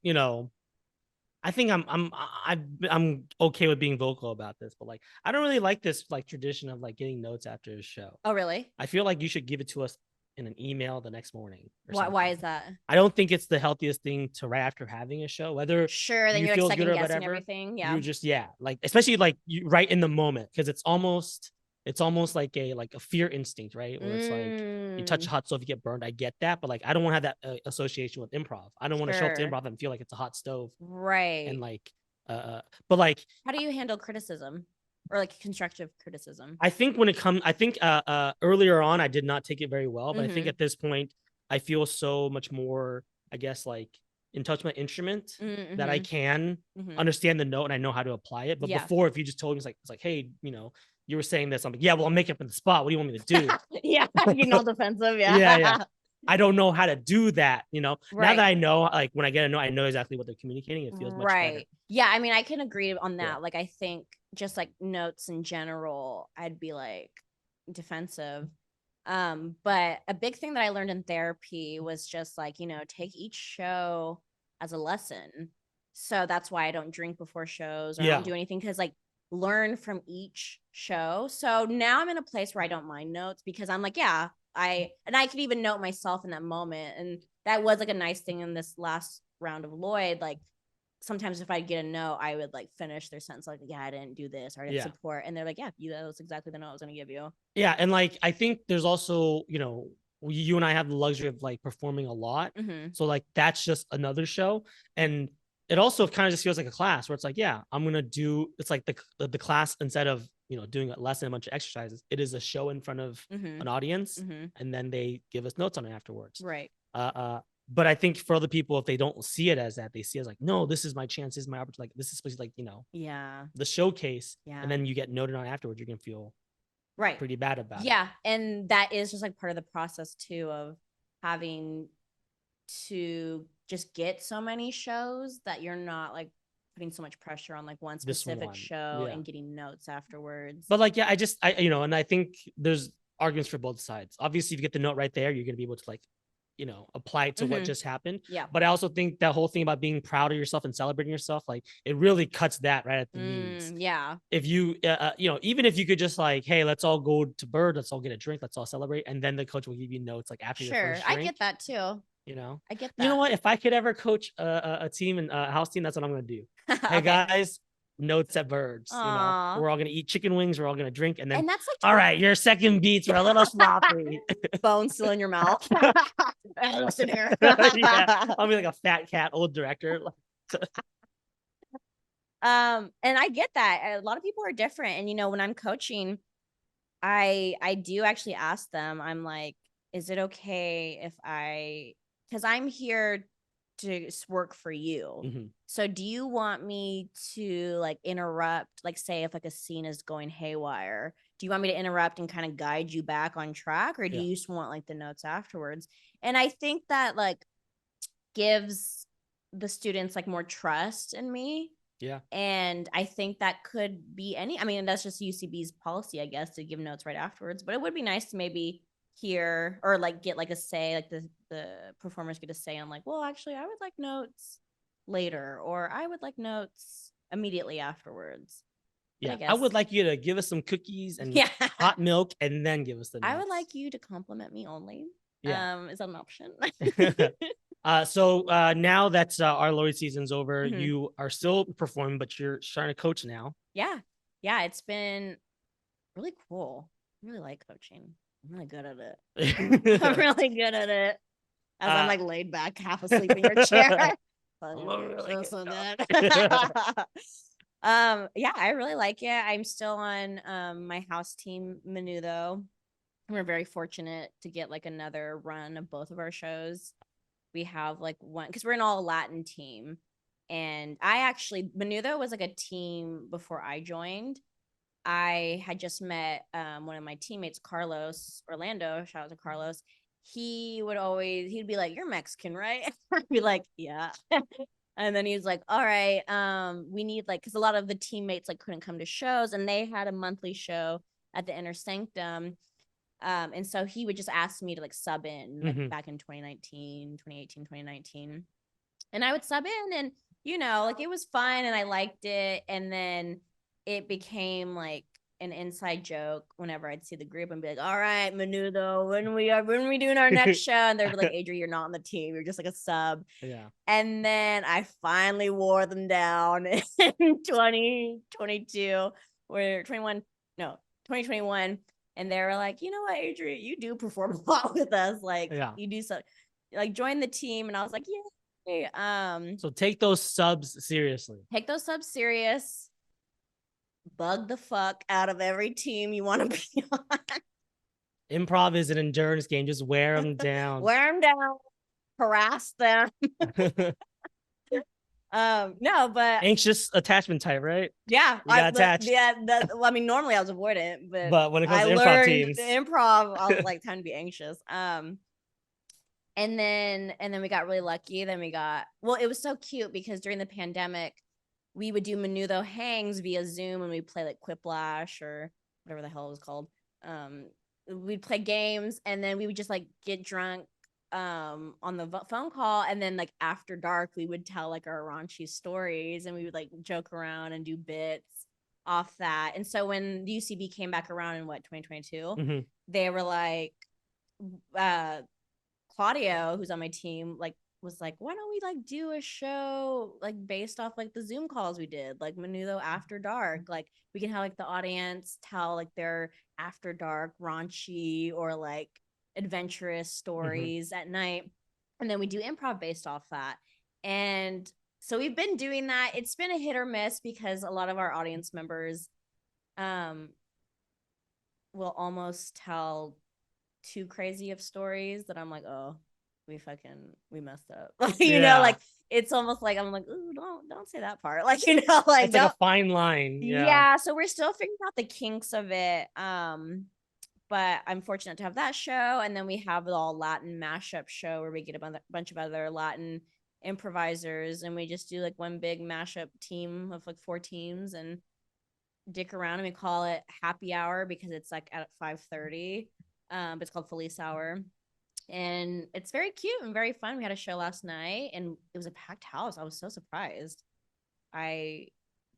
I think I'm okay with being vocal about this, but like I don't really like this like tradition of like getting notes after a show. Oh, really? I feel like you should give it to us in an email the next morning or something. Why is that? I don't think it's the healthiest thing to write after having a show, whether Sure, then you you're like feels good second or guessing whatever. everything. Yeah. You just like especially like you right in the moment, because it's almost like a fear instinct, right? Where it's like you touch a hot stove, you get burned. I get that, but like I don't want to have that association with improv. I don't want to show up to improv and feel like it's a hot stove, right? And like but like how do you handle criticism or like constructive criticism? I think when it comes, I think earlier on I did not take it very well, but I think at this point I feel so much more, I guess, like in touch with my instrument that I can understand the note and I know how to apply it. But before, if you just told me it's like, hey, you were saying this, I'm like, yeah, well, I'll make it up in the spot. What do you want me to do? Yeah, getting all defensive. Yeah. I don't know how to do that, Now that I know, like when I get a note, I know exactly what they're communicating. It feels much better. Yeah, I mean, I can agree on that. Yeah. Like, I think just like notes in general, I'd be like defensive. But a big thing that I learned in therapy was just like, take each show as a lesson. So that's why I don't drink before shows or I don't do anything, because like learn from each show. So now I'm in a place where I don't mind notes, because I'm like, yeah, I could even note myself in that moment. And that was like a nice thing in this last round of Lloyd. Like sometimes if I get a note, I would like finish their sentence like, yeah, I didn't do this or I didn't support. And they're like, yeah, that was exactly the note I was going to give you. Yeah. And like, I think there's also, you and I have the luxury of like performing a lot. So like, that's just another show. And it also kind of just feels like a class where it's like, yeah, I'm going to do, it's like the class, instead of, doing a lesson, a bunch of exercises, it is a show in front of an audience. And then they give us notes on it afterwards. Right. But I think for other people, if they don't see it as that, they see it as like, no, this is my chance, this is my opportunity. Like this is supposed to like, the showcase. And then you get noted on afterwards, you're gonna feel pretty bad about it. Yeah. And that is just like part of the process too, of having to just get so many shows that you're not like putting so much pressure on like one specific show and getting notes afterwards. But like, yeah, and I think there's arguments for both sides. Obviously, if you get the note right there, you're gonna be able to like, apply it to what just happened. Yeah. But I also think that whole thing about being proud of yourself and celebrating yourself, like it really cuts that right at the knees. Yeah. If you, even if you could just like, hey, let's all go to Bird, let's all get a drink, let's all celebrate. And then the coach will give you notes like after your first drink. I get that too. I get that. You know what? If I could ever coach a team and a house team, that's what I'm going to do. Hey guys, notes at birds. You know, Aw. we're all gonna eat chicken wings, we're all gonna drink, and then And that's like all right, your second beats were a little sloppy. bone still in your mouth. Listen here. Yeah, I'll be like a fat cat, old director. And I get that. A lot of people are different. And when I'm coaching, I do actually ask them, I'm like, is it okay if because I'm here to work for you. Mhm. So do you want me to like interrupt, like say if like a scene is going haywire, do you want me to interrupt and kind of guide you back on track, or do Yeah. you just want like the notes afterwards? And I think that like gives the students like more trust in me. Yeah. And I think that could be I mean, that's just UCB's policy, I guess, to give notes right afterwards. But it would be nice to maybe hear or like get like a say, like the performers get a say on like, well, actually, I would like notes later, or I would like notes immediately afterwards. But Yeah. I I would guess, like you to give us some cookies and yeah, hot milk and then give us the I would notes. like you to compliment me only. Yeah. Is that an option? So now that our Lori season's over, Mhm. you are still performing, but you're starting to coach now. Yeah. Yeah. It's been really cool. I really like coaching. I'm really good at it. I'm really good at it. As I'm like laid back, half asleep in your chair. Really So good. good. Yeah, I really like it. I'm still on my house team Menudo. We're very fortunate to get like another run of both of our shows. We have like one because we're an all Latin team. And Menudo was like a team before I joined. I had just met one of my teammates, Carlos Orlando. Shout out to Carlos. He'd be like, "You're Mexican, right?" I'd be like, "Yeah." And then he's like, "All right, we need like," because a lot of the teammates like couldn't come to shows, and they had a monthly show at the Inner Sanctum. And so he would just ask me to like sub in like back in 2019, 2018, 2019. And I would sub in, and like it was fun and I liked it. And then it became like an inside joke whenever I'd see the group and be like, "All right, Menudo, when we doing our next show?" And they'd be like, "Adri, you're not on the team. You're just like a sub." Yeah. And then I finally wore them down in 2022 or 21, no, 2021. And they were like, "You know what, Adri, you do perform a lot with us. Like, Yeah. you do so, like, join the team." And I was like, "Yeah." So take those subs seriously. Take those subs serious. Bug the fuck out of every team you want to be on. Improv is an endurance game. Just wear them down. Wear them down, harass them. No, but Anxious attachment type, right? yeah, You got attached. well, I mean, normally I was avoidant, But when it comes I to improv learned teams, the improv. I was like, time to be anxious. And then we got really lucky. Then it was so cute because during the pandemic, we would do Menudo hangs via Zoom, and we'd play like Quiplash or whatever the hell it was called. We'd play games, and then we would just like get drunk on the phone call, and then like after dark we would tell like our raunchy stories, and we would like joke around and do bits off that. And so when the UCB came back around in 2022, they were like, Claudio, who's on my team, like was like, "Why don't we like do a show like based off like the Zoom calls we did, like Menudo After Dark? Like we can have like the audience tell like their after dark raunchy or like adventurous stories at night, and then we do improv based off that." And so we've been doing that. It's been a hit or miss because a lot of our audience members will almost tell too crazy of stories that I'm like, "Oh, we messed up." Like it's almost like I'm like, "Ooh, don't say that part." Like, like it's like a fine line. Yeah. So we're still figuring out the kinks of it. But I'm fortunate to have that show. And then we have the all Latin mashup show where we get a bunch of other Latin improvisers, and we just do like one big mashup team of like 4 teams and dick around, and we call it happy hour because it's like at 5:30. But it's called Felice Hour. And it's very cute and very fun. We had a show last night and it was a packed house. I was so surprised. I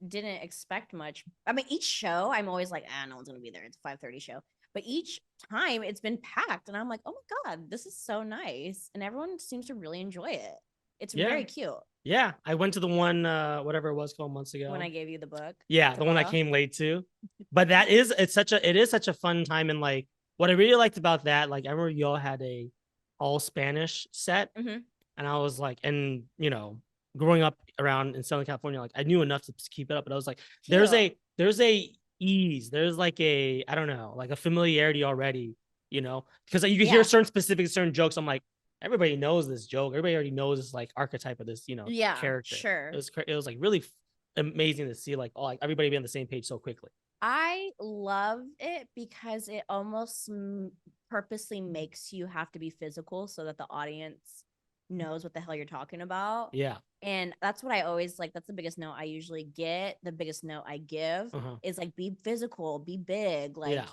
didn't expect much. I mean, each show I'm always like, no one's gonna be there. It's a 5:30 show. But each time it's been packed, and I'm like, "Oh my God, this is so nice." And everyone seems to really enjoy it. It's very cute. Yeah, I went to the one, whatever it was called months ago. When I gave you the book. Yeah, to the one I borrow. came late to. But it is such a fun time. And like what I really liked about that, like I remember y'all had a all Spanish set. Mhm. And I was like, and growing up around in Southern California, like I knew enough to keep it up. But I was like, Cute. there's a ease, there's like a, I don't know, like a familiarity already, because like, you can hear Yeah. certain jokes. I'm like, everybody knows this joke. Everybody already knows this like archetype of this, Yeah, character. sure. It was like really amazing to see like like everybody be on the same page so quickly. I love it because it almost purposely makes you have to be physical so that the audience knows what the hell you're talking about. Yeah. And that's what I always like. That's the biggest note I usually get. The biggest note I give is like, be physical, be big. Like,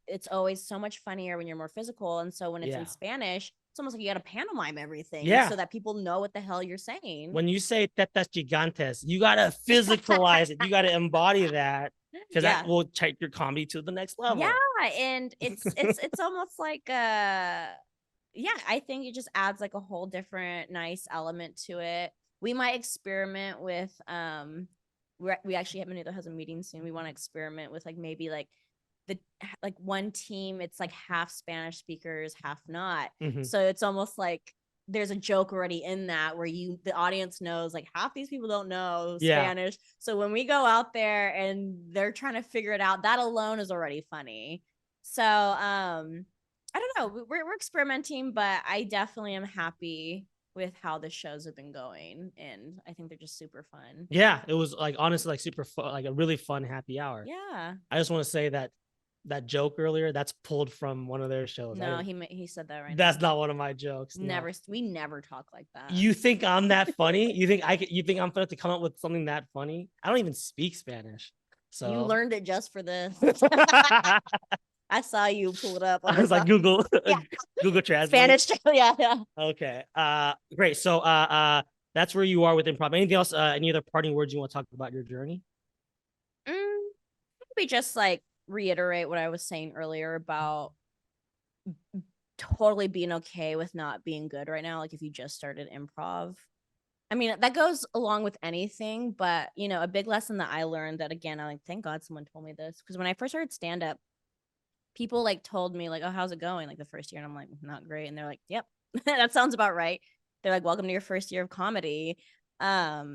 it's always so much funnier when you're more physical. And so when it's in Spanish, it's almost like you got to pantomime everything so that people know what the hell you're saying. When you say tetas gigantes, you got to physicalize it. You got to embody that because that will take your comedy to the next level. Yeah. And it's almost like, yeah, I think it just adds like a whole different nice element to it. We might experiment with we actually have a new that has a meeting soon. We want to experiment with like maybe like the like one team, it's like half Spanish speakers, half not. So it's almost like there's a joke already in that where the audience knows like half these people don't know Spanish. So when we go out there and they're trying to figure it out, that alone is already funny. So I don't know. We're experimenting, but I definitely am happy with how the shows have been going, and I think they're just super fun. Yeah, it was like honestly like super fun, like a really fun happy hour. Yeah. I just want to say that joke earlier, that's pulled from one of their shows. No, he said that right That's now. not one of my jokes. Never. No. We never talk like that. You think I'm that funny? You think I'm going to come up with something that funny? I don't even speak Spanish. So you learned it just for this. I saw you pull it up. I was like Google Google Translate. Spanish. Yeah. Okay. Great. So that's where you are with improv. Anything else? Any other parting words you want to talk about your journey? Maybe just like reiterate what I was saying earlier about totally being okay with not being good right now. Like if you just started improv, I mean, that goes along with anything, but a big lesson that I learned that again, I like, thank God someone told me this, because when I first started stand up, people like told me like, oh, how's it going? Like the first year. And I'm like, not great. And they're like, yep, that sounds about right. They're like, welcome to your first year of comedy. A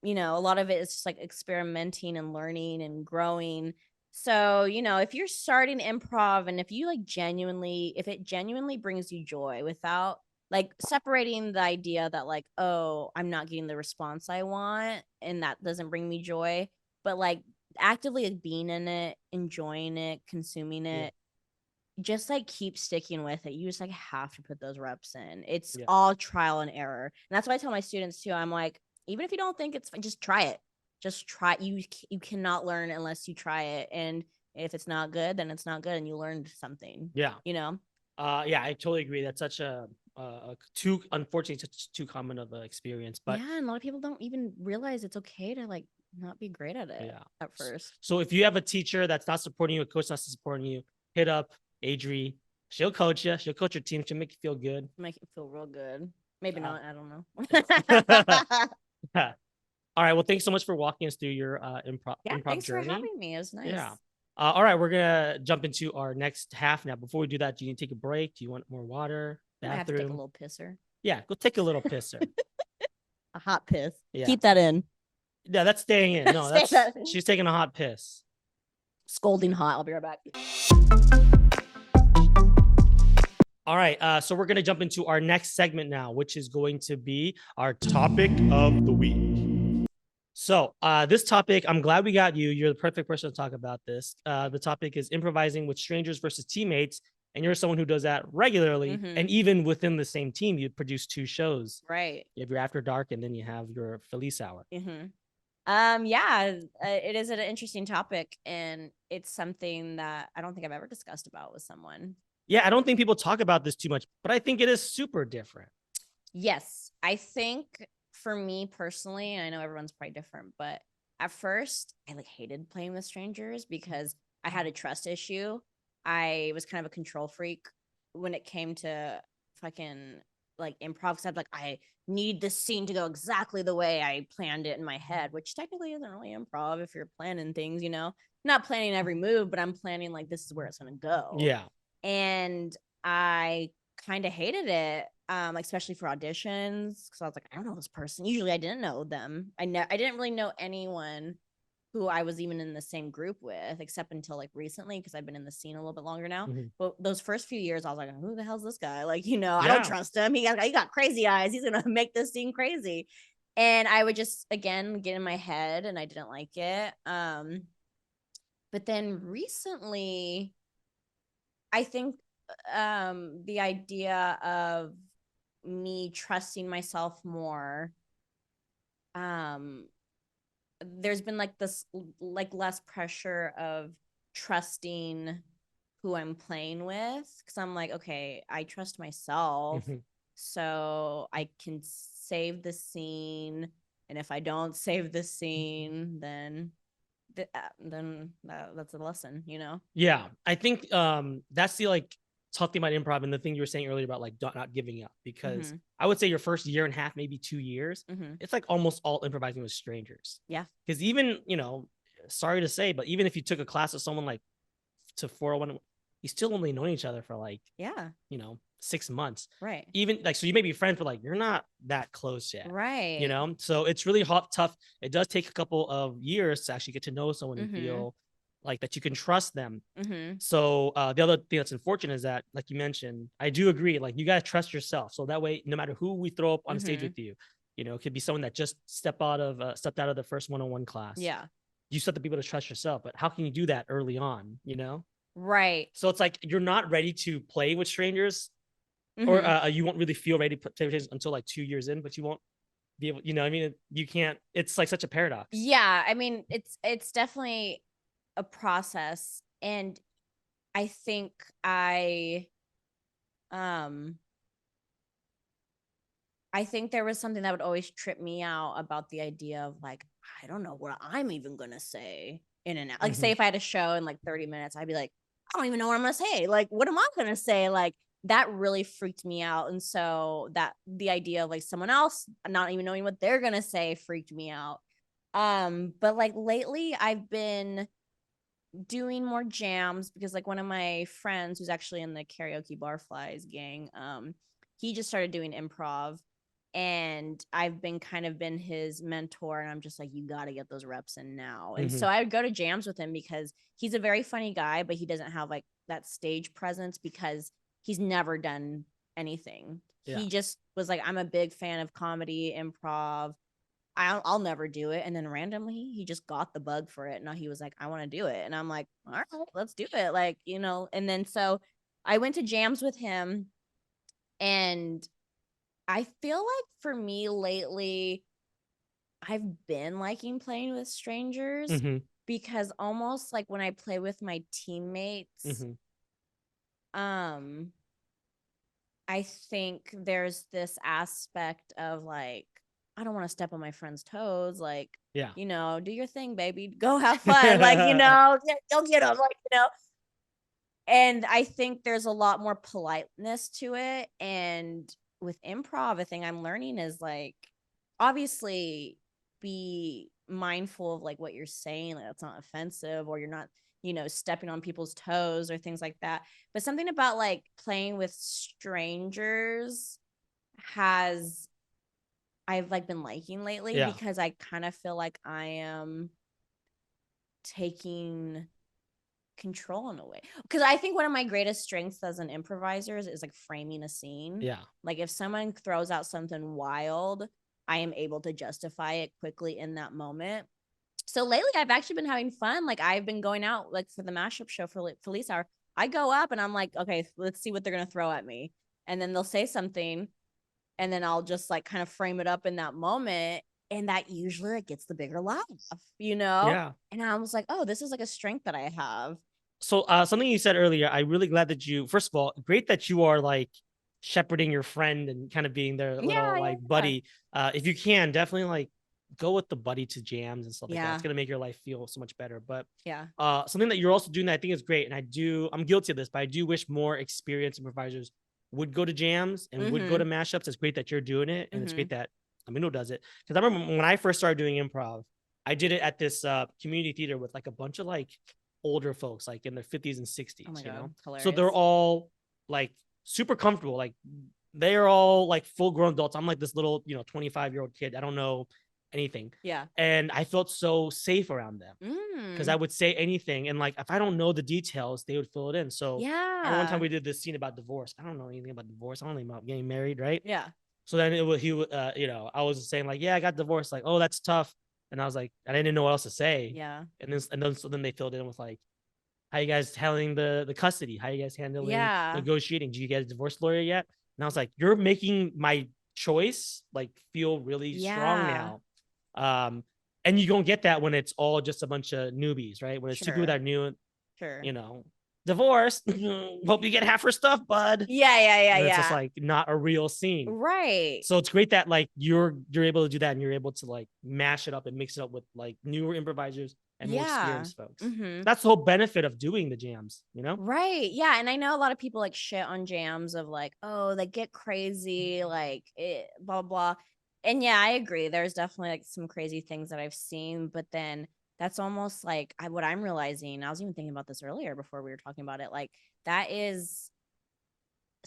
lot of it is just like experimenting and learning and growing. So, if you're starting improv and if it genuinely brings you joy without like separating the idea that like, oh, I'm not getting the response I want and that doesn't bring me joy, but like actively like, being in it, enjoying it, consuming it, just like keep sticking with it. You just like have to put those reps in. It's all trial and error. And that's what I tell my students too. I'm like, even if you don't think it's fun, just try it. Just try. You cannot learn unless you try it. And if it's not good, then it's not good and you learned something. Yeah. Yeah, I totally agree. That's such unfortunately such too common of an experience. But yeah, and a lot of people don't even realize it's okay to like not be great at it at first. So if you have a teacher that's not supporting you, a coach that's not supporting you, hit up Adri. She'll coach you. She'll coach your team. She'll make you feel good. Make it feel real good. Maybe not. I don't know. All right. Well, thanks so much for walking us through your improv thanks journey. for having me. It was nice. Yeah. All right. We're going to jump into our next half now. Before we do that, do you need to take a break? Do you want more water? Bathroom? I have to take a little pisser. Yeah. Go take a little pisser. A hot piss. Yeah. Keep that in. Yeah, that's staying in. No, she's taking a hot piss. Scolding hot. I'll be right back. All right. So we're going to jump into our next segment now, which is going to be our topic of the week. So this topic, I'm glad we got you. You're the perfect person to talk about this. The topic is improvising with strangers versus teammates. And you're someone who does that regularly. Mm-hmm. And even within the same team, you produce two shows. Right. You have your After Dark and then you have your Felice Hour. Mm-hmm. It is an interesting topic. And it's something that I don't think I've ever discussed about with someone. Yeah, I don't think people talk about this too much, but I think it is super different. Yes. I think for me personally, and I know everyone's probably different, but at first I like hated playing with strangers because I had a trust issue. I was kind of a control freak when it came to fucking like improv, because I'm like, I need this scene to go exactly the way I planned it in my head, which technically isn't really improv if you're planning things, not planning every move, but I'm planning like this is where it's gonna go. Yeah. And I kind of hated it, like especially for auditions, because I was like, I don't know this person. Usually I didn't know them. I didn't really know anyone who I was even in the same group with, except until like recently, because I've been in the scene a little bit longer now. But those first few years, I was like, who the hell's this guy? Like, I don't trust him. He got crazy eyes. He's gonna make this scene crazy. And I would just again get in my head, and I didn't like it. But then recently, I think the idea of me trusting myself more, there's been like this like less pressure of trusting who I'm playing with, because I'm like, okay, I trust myself, so I can save the scene, and if I don't save the scene, then that's a lesson, Yeah, I think that's the like tough thing about improv, and the thing you were saying earlier about like not giving up, because I would say your first year and a half, maybe 2 years, it's like almost all improvising with strangers. Yeah. Because even, sorry to say, but even if you took a class with someone like to 401, you still only known each other for like 6 months. Right. Even like, so you may be friends, but like you're not that close yet. Right. So it's really tough. It does take a couple of years to actually get to know someone and feel like that you can trust them. So the other thing that's unfortunate is that, like you mentioned, I do agree, like you gotta trust yourself. So that way, no matter who we throw up on stage with you, it could be someone that just stepped out of the first one-on-one class. Yeah. You still have to be able to trust yourself, but how can you do that early on? Right. So it's like you're not ready to play with strangers, or you won't really feel ready to play with strangers until like 2 years in, but you won't be able, you can't. It's like such a paradox. Yeah, I mean, it's definitely a process, and I think I think there was something that would always trip me out about the idea of like, I don't know what I'm even gonna say in and out. Like, say if I had a show in like 30 minutes, I'd be like, I don't even know what I'm gonna say. Like, what am I gonna say? Like, that really freaked me out. And so that the idea of like someone else not even knowing what they're gonna say freaked me out. But like lately I've been doing more jams, because like one of my friends who's actually in the karaoke barflies gang, he just started doing improv, and I've been his mentor, and I'm just like, you got to get those reps in now. And so I would go to jams with him because he's a very funny guy, but he doesn't have like that stage presence because he's never done anything. He just was like, I'm a big fan of comedy, improv. I'll never do it. And then randomly he just got the bug for it. And now he was like, I want to do it. And I'm like, all right, let's do it. Like, and then so I went to jams with him, and I feel like for me lately, I've been liking playing with strangers, because almost like when I play with my teammates, I think there's this aspect of like, I don't want to step on my friend's toes. Like, do your thing, baby. Go have fun. Like, go get them. Like, and I think there's a lot more politeness to it. And with improv, a thing I'm learning is like, obviously be mindful of like what you're saying, like that's not offensive, or you're not, stepping on people's toes or things like that. But something about like playing with strangers I've like been liking lately, because I kind of feel like I am taking control in a way, because I think one of my greatest strengths as an improviser is like framing a scene. Like if someone throws out something wild, I am able to justify it quickly in that moment. So lately I've actually been having fun. Like I've been going out like for the mashup show for Felice Hour. I go up and I'm like, okay, let's see what they're gonna throw at me, and then they'll say something, and then I'll just like kind of frame it up in that moment, and that usually like gets the bigger laugh, And I was like, oh, this is like a strength that I have. So something you said earlier, I'm really glad that first of all, great that you are like shepherding your friend and kind of being their little buddy. If you can, definitely like go with the buddy to jams and stuff like that. It's gonna make your life feel so much better. But something that you're also doing that I think is great, and I'm guilty of this, but I do wish more experienced improvisers would go to jams and would go to mashups. It's great that you're doing it, and it's great that Amino does it. Because I remember when I first started doing improv, I did it at this community theater with like a bunch of like older folks, like in their 50s and 60s. Oh my you God, know, hilarious. so they're all like super comfortable. Like they are all like full grown adults. I'm like this little 25-year-old kid. I don't know anything. Yeah. And I felt so safe around them because I would say anything, and like if I don't know the details, they would fill it in. So I remember one time yeah. we did this scene about divorce. I don't know anything about divorce. I don't know about getting married, right? Yeah. So then it was I was saying like, yeah, I got divorced. Like, oh, that's tough. And I was like, I didn't know what else to say. Yeah. So then they filled in with like, how you guys handling the custody? How you guys handling Yeah. negotiating? Do you get a divorce lawyer yet? And I was like, you're making my choice like feel really strong Yeah. now. And you don't get that when it's all just a bunch of newbies, right? When it's two people Sure. that are new, Sure. divorced. Hope you get half her stuff, bud. Yeah. And it's just like not a real scene. Right. So it's great that like you're able to do that, and you're able to like mash it up and mix it up with like newer improvisers and more experienced folks. That's the whole benefit of doing the jams, Right. Yeah. And I know a lot of people like shit on jams of like, oh, they get crazy, like blah, blah. And yeah, I agree. There's definitely like some crazy things that I've seen, but then that's almost like what I'm realizing. I was even thinking about this earlier before we were talking about it. Like that is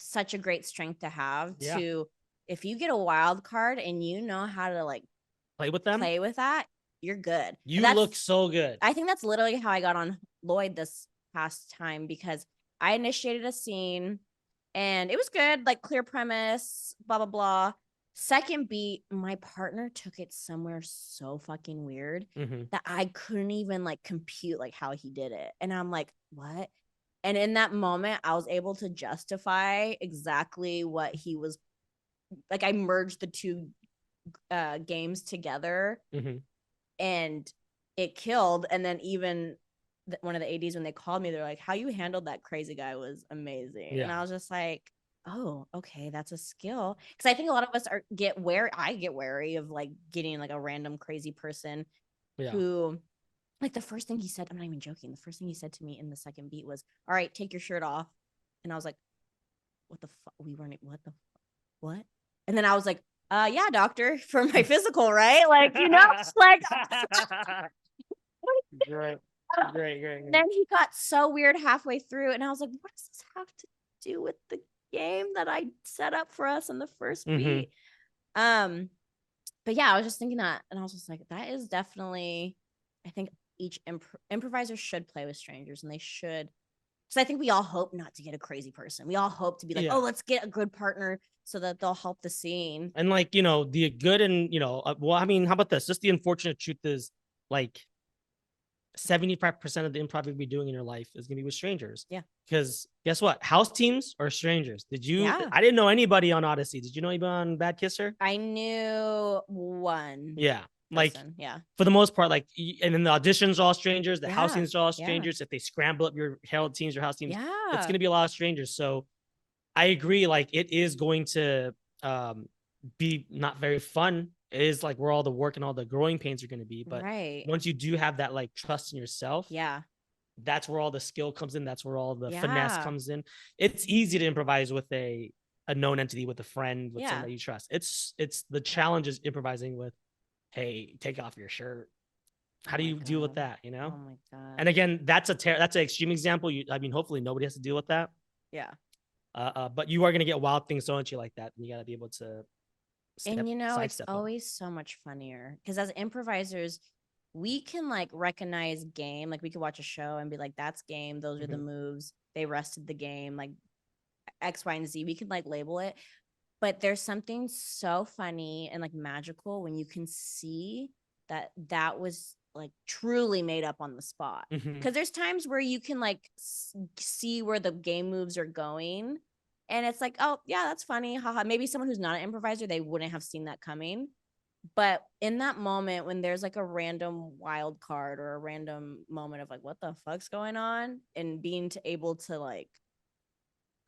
such a great strength to have to, if you get a wild card and you know how to like play with them, play with that, you're good. You look so good. I think that's literally how I got on Lloyd this past time, because I initiated a scene and it was good, like clear premise, blah, blah, blah. Second beat, my partner took it somewhere so fucking weird that I couldn't even like compute like how he did it. And I'm like, what? And in that moment, I was able to justify exactly what he was like. I merged the two games together and it killed. And then even one of the ADs, when they called me, they're like, how you handled that crazy guy was amazing. And I was just like, oh, okay, that's a skill. Because I think a lot of us get wary of like getting like a random crazy person who, like, the first thing he said, I'm not even joking, the first thing he said to me in the second beat was, all right, take your shirt off. And I was like, what the fuck? What? And then I was like, yeah, doctor, for my physical, right? Like, like great. Then he got so weird halfway through, and I was like, what does this have to do with the game that I set up for us in the first beat? But yeah, I was just thinking that, and I was just like, that is definitely, I think each improviser should play with strangers, and they should, because I think we all hope not to get a crazy person. We all hope to be like, oh, let's get a good partner so that they'll help the scene. And like, the good and, well, I mean, how about this? Just the unfortunate truth is like 75% of the improv you'll be doing in your life is going to be with strangers. Yeah. Because guess what? House teams are strangers. Yeah. I didn't know anybody on Odyssey. Did you know anybody on Bad Kisser? I knew one. Yeah. Like, yeah. For the most part, like, and then the auditions are all strangers. The house teams are all strangers. If they scramble up your Herald teams or house teams, it's going to be a lot of strangers. So I agree. Like, it is going to be not very fun. It is like where all the work and all the growing pains are going to be. But once you do have that like trust in yourself, that's where all the skill comes in. That's where all the finesse comes in. It's easy to improvise with a known entity, with a friend, with somebody you trust. It's the challenge is improvising with, hey, take off your shirt. How do you deal with that? Oh my God. And again, that's an extreme example. I mean, hopefully nobody has to deal with that. Yeah. But you are going to get wild things thrown at you like that. And you got to be able to it's always so much funnier because as improvisers, we can like recognize game. Like we could watch a show and be like, that's game. Those are the moves. They rested the game, like X, Y, and Z. We can like label it. But there's something so funny and like magical when you can see that was like truly made up on the spot. Because there's times where you can like see where the game moves are going. And it's like, oh, yeah, that's funny. Haha. Maybe someone who's not an improviser, they wouldn't have seen that coming. But in that moment, when there's like a random wild card or a random moment of like, what the fuck's going on? And being able to like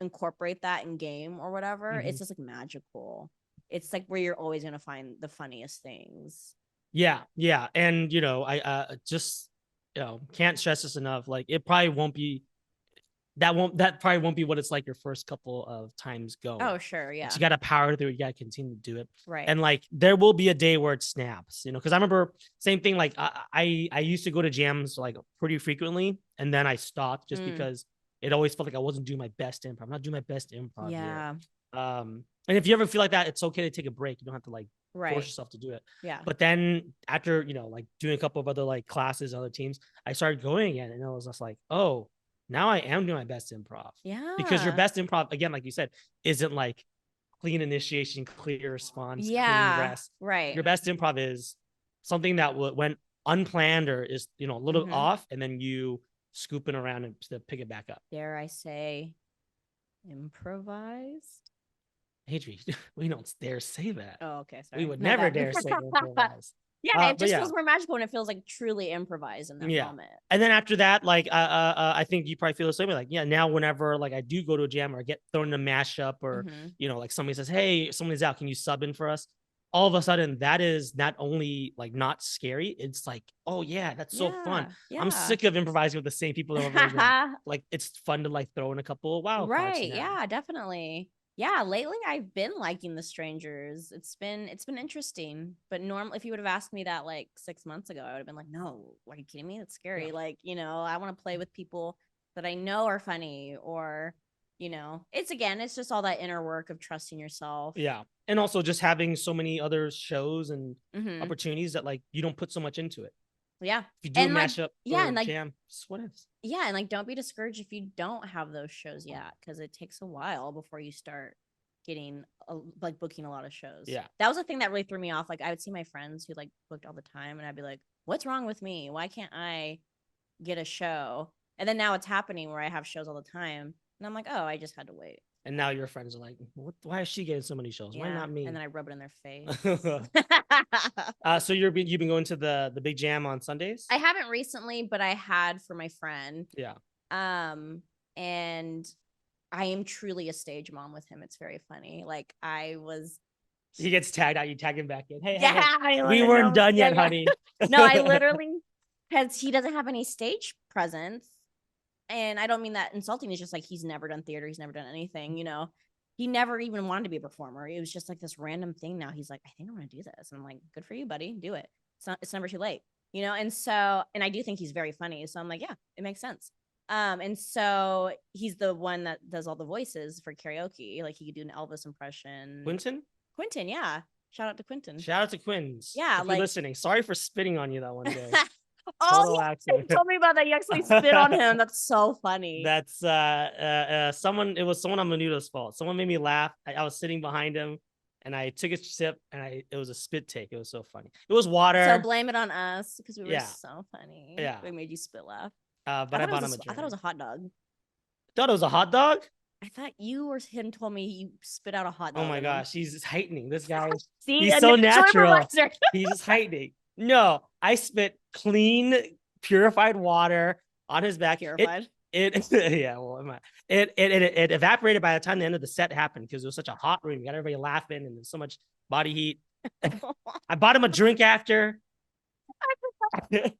incorporate that in game or whatever, it's just like magical. It's like where you're always going to find the funniest things. Yeah. And, I just, can't stress this enough. Like, it probably won't be that probably won't be what it's like your first couple of times going. Oh, sure. Yeah. But you got to power through it. You got to continue to do it. Right. And like, there will be a day where it snaps, because I remember same thing. Like I used to go to jams like pretty frequently, and then I stopped just because it always felt like I wasn't doing my best improv. I'm not doing my best improv Yeah. here. And if you ever feel like that, it's okay to take a break. You don't have to like force yourself to do it. Yeah. But then after, like doing a couple of other like classes, other teams, I started going again, and it was just like, oh, now I am doing my best improv. Yeah. Because your best improv, again, like you said, isn't like clean initiation, clear response, clean rest. Right. Your best improv is something that went unplanned or is, a little off, and then you scooping around and to pick it back up. Dare I say improvised? Adri, we don't dare say that. Oh, okay. Sorry. We would never dare say improvised. Yeah, it just feels more magical when it feels like truly improvised in that moment. And then after that, like I think you probably feel the same way. Like, now whenever like I do go to a jam or I get thrown in a mashup or like somebody says, hey, somebody's out, can you sub in for us? All of a sudden, that is not only like not scary, it's like, oh yeah, that's so fun. Yeah. I'm sick of improvising with the same people over again. Like, it's fun to like throw in a couple of wild cards. Right. Yeah, definitely. Yeah, lately I've been liking the strangers. It's been interesting. But normally, if you would have asked me that like 6 months ago, I would have been like, no, are you kidding me? It's scary. Yeah. Like, I want to play with people that I know are funny, or, it's just all that inner work of trusting yourself. Yeah. And also just having so many other shows and opportunities that like you don't put so much into it. Yeah. If you do a mashup or like, jam, what is? Yeah, and like don't be discouraged if you don't have those shows yet, because it takes a while before you start getting like booking a lot of shows. Yeah. That was the thing that really threw me off. Like I would see my friends who like booked all the time, and I'd be like, what's wrong with me? Why can't I get a show? And then now it's happening where I have shows all the time, and I'm like, oh, I just had to wait. And now your friends are like, why is she getting so many shows? Why not me? And then I rub it in their face. So you've been going to the big jam on Sundays? I haven't recently, but I had for my friend. Yeah. And I am truly a stage mom with him. It's very funny. Like he gets tagged out, you tag him back in. Hey, we weren't done yet, honey. No, I literally, because he doesn't have any stage presence. And I don't mean that insulting. It's just like he's never done theater. He's never done anything, He never even wanted to be a performer. It was just like this random thing. Now he's like, I think I want to do this. And I'm like, good for you, buddy. Do it. It's never too late, And so, and I do think he's very funny. So I'm like, yeah, it makes sense. And so he's the one that does all the voices for karaoke. Like he could do an Elvis impression. Quentin, yeah. Shout out to Quentin. Shout out to Quins. Yeah, if you're listening. Sorry for spitting on you that one day. Oh, you told me about that. You actually spit on him. That's so funny. That's someone. It was someone on Menudo's fault. Someone made me laugh. I was sitting behind him, and I took a sip, and it was a spit take. It was so funny. It was water. So blame it on us because we were so funny. Yeah, we made you spit laugh. But I bought him a drink. I thought it was a hot dog. Thought it was a hot dog? I thought you or him told me you spit out a hot dog. Oh my gosh, he's heightening. This guy, see, he's so natural. He's just heightening. No, I spit clean, purified water on his back. Purified? It evaporated by the time the end of the set happened because it was such a hot room. You got everybody laughing and there's so much body heat. I bought him a drink after. Spit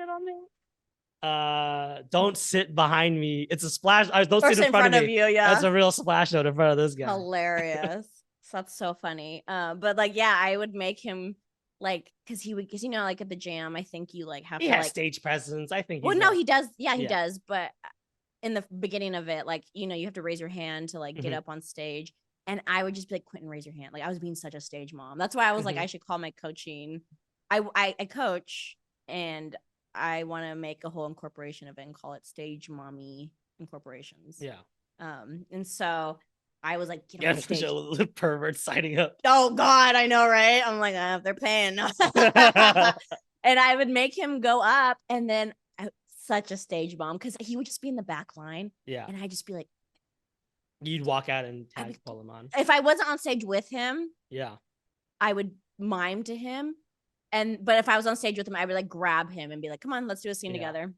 on me. Don't sit behind me. It's a splash. Don't sit in front of me. You, yeah. That's a real splash note in front of this guy. Hilarious. So that's so funny. But like, yeah, I would make him like, because like at the jam, I think you like have to like stage presence. I think. Well, no, he does. Yeah, he does. But in the beginning of it, like, you have to raise your hand to like get up on stage. And I would just be like, Quentin, raise your hand. Like I was being such a stage mom. That's why I was like, I should call my coaching. I coach, and I want to make a whole incorporation of it and call it Stage Mommy Incorporations. Yeah. And so I was like, get on stage. A pervert signing up. Oh God, I know, right? I'm like, if they're paying. And I would make him go up, and then such a stage mom, because he would just be in the back line. Yeah. And I'd just be like, you'd walk out and pull him on. If I wasn't on stage with him, yeah, I would mime to him. But if I was on stage with him, I would like grab him and be like, come on, let's do a scene together.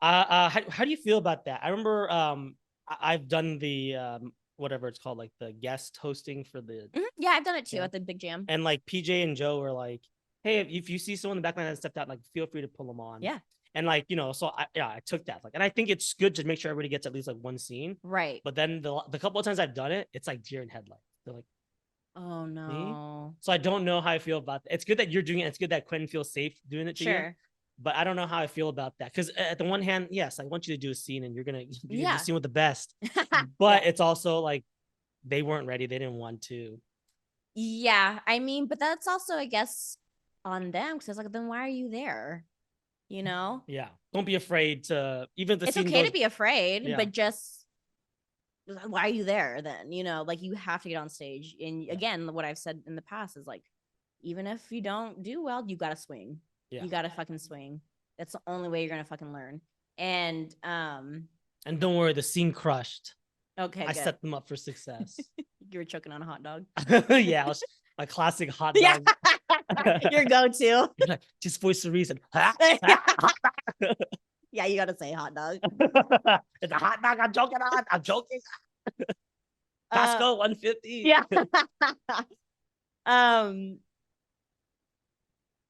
How do you feel about that? I remember I've done the whatever it's called, like the guest hosting for the yeah, I've done it too at the big jam. And like PJ and Joe were like, hey, if you see someone in the backline that stepped out, like feel free to pull them on. Yeah. And like, so I took that. Like, and I think it's good to make sure everybody gets at least like one scene. Right. But then the couple of times I've done it, it's like deer in headlights. They're like, Oh me? no. So I don't know how I feel about that. It's good that you're doing it. It's good that Quentin feels safe doing it to you. Sure. But I don't know how I feel about that. Because at the one hand, yes, I want you to do a scene and you're gonna do the Yeah. scene with the best. But Yeah. it's also like they weren't ready. They didn't want to. Yeah. I mean, but that's also, I guess, on them because it's like, then why are you there? You know? Yeah. Don't be afraid to even if the It's scene okay goes. to be afraid, Yeah. but just why are you there then? You know, like you have to get on stage. And Yeah. again, what I've said in the past is like, even if you don't do well, you gotta swing. Yeah. You gotta fucking swing. That's the only way you're gonna fucking learn. And And don't worry, the scene crushed. okay, I good. set them up for success. You were choking on a hot dog. Yeah, my classic hot Yeah. dog. Your go-to. You're like, just voice the reason. Yeah, you gotta say hot dog. It's a hot dog I'm joking on. I'm joking. Costco 150. Yeah.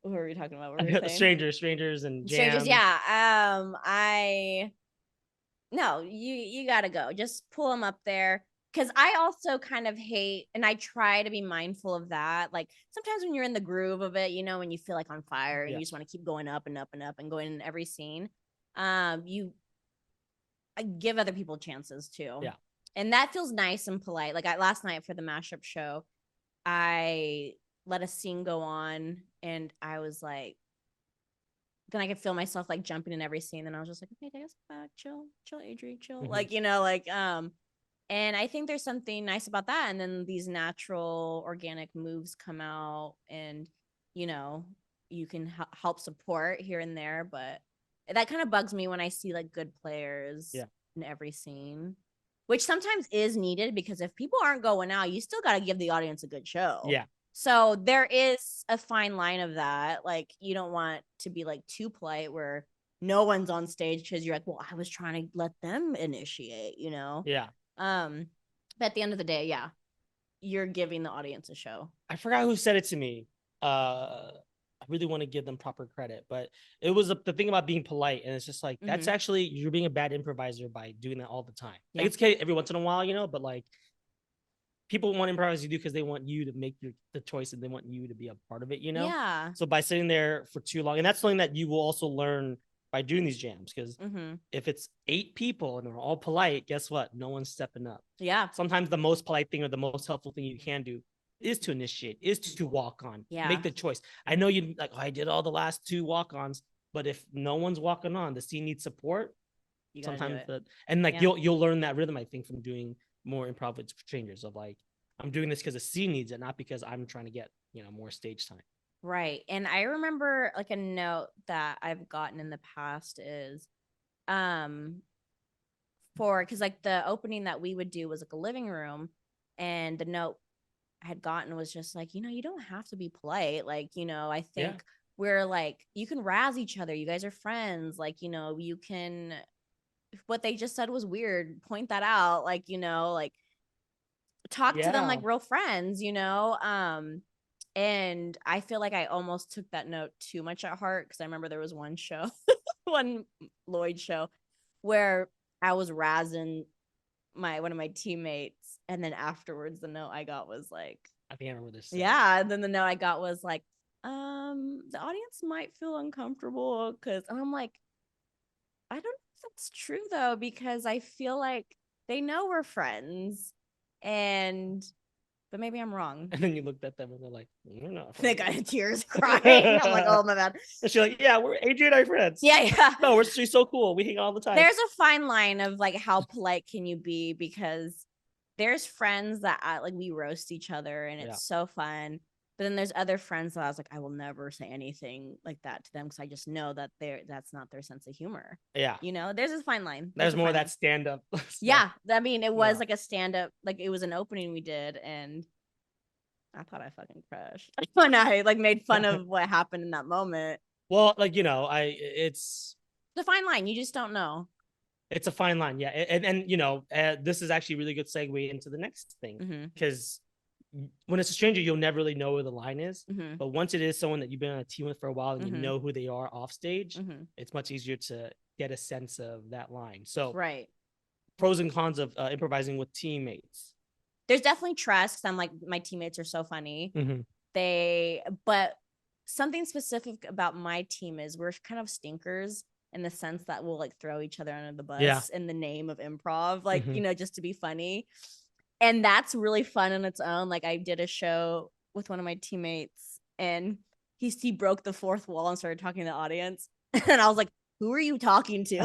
What were we talking about? What were we saying? Strangers and Strangers, jams. yeah. No, you gotta go. Just pull them up there. Cause I also kind of hate, and I try to be mindful of that. Like sometimes when you're in the groove of it, you know, when you feel like on fire and Yeah. you just want to keep going up and up and up and going in every scene, you I give other people chances too. Yeah. And that feels nice and polite. Like last night for the mashup show, I let a scene go on and I was like, then I could feel myself like jumping in every scene. And I was just like, okay, take us back, chill, Adri, chill. Mhm. Like, you know, like, and I think there's something nice about that. And then these natural organic moves come out and, you know, you can help support here and there. But that kind of bugs me when I see like good players in every scene, which sometimes is needed because if people aren't going out, you still got to give the audience a good show. Yeah. So there is a fine line of that. Like you don't want to be like too polite where no one's on stage because you're like, well, I was trying to let them initiate, you know? Yeah. But at the end of the day, yeah, you're giving the audience a show. I forgot who said it to me. I really want to give them proper credit, but it was the thing about being polite, and it's just like that's actually you're being a bad improviser by doing that all the time. Yeah. Like it's okay every once in a while, you know, but like people want to improvise you do because they want you to make the choice and they want you to be a part of it, you know? Yeah. So by sitting there for too long, and that's something that you will also learn by doing these jams, because if it's 8 people and they're all polite, guess what? No one's stepping up. Yeah. Sometimes the most polite thing or the most helpful thing you can do is to initiate, is to walk on, make the choice. I know you like, oh, I did all the last 2 walk-ons, but if no one's walking on, the scene needs support. Sometimes and like you'll learn that rhythm, I think, from doing more improv with strangers of like, I'm doing this because the scene needs it, not because I'm trying to get, you know, more stage time. Right. And I remember like a note that I've gotten in the past is because like the opening that we would do was like a living room, and the note I had gotten was just like, you know, you don't have to be polite. Like, you know, I think we're like, you can razz each other. You guys are friends. Like, you know, you can, what they just said was weird. Point that out. Like, you know, like talk to them like real friends, you know? And I feel like I almost took that note too much at heart because I remember there was one show, one Lloyd show, where I was razzing one of my teammates, and then afterwards the note I got was like, I think I remember this. Yeah, and then the note I got was like, the audience might feel uncomfortable because I'm like, I don't know if that's true though, because I feel like they know we're friends, but maybe I'm wrong. And then you looked at them and they're like, we're not friends. They got tears crying. I'm like, oh my bad. And she's like, yeah, we're Adri and I friends. Yeah. No, she's so cool. We hang out all the time. There's a fine line of like how polite can you be, because there's friends that like we roast each other and it's so fun. But then there's other friends that I was like, I will never say anything like that to them because I just know that that's not their sense of humor. Yeah. You know, there's a fine line. There's more of that stand-up. Yeah. I mean, it was like a stand-up, like it was an opening we did, and I thought I fucking crushed when I like made fun of what happened in that moment. Well, like, you know, it's a fine line. You just don't know. It's a fine line. Yeah. And you know, this is actually a really good segue into the next thing, because when it's a stranger, you'll never really know where the line is. Mm-hmm. But once it is someone that you've been on a team with for a while and you Mhm. know who they are off stage, Mhm. it's much easier to get a sense of that line. So Right. pros and cons of improvising with teammates. There's definitely trust 'cause I'm like, my teammates are so funny. Mhm. But something specific about my team is we're kind of stinkers in the sense that we'll like throw each other under the bus Yeah. in the name of improv, like, Mhm. you know, just to be funny. And that's really fun on its own. Like I did a show with one of my teammates and he broke the fourth wall and started talking to the audience. And I was like, who are you talking to?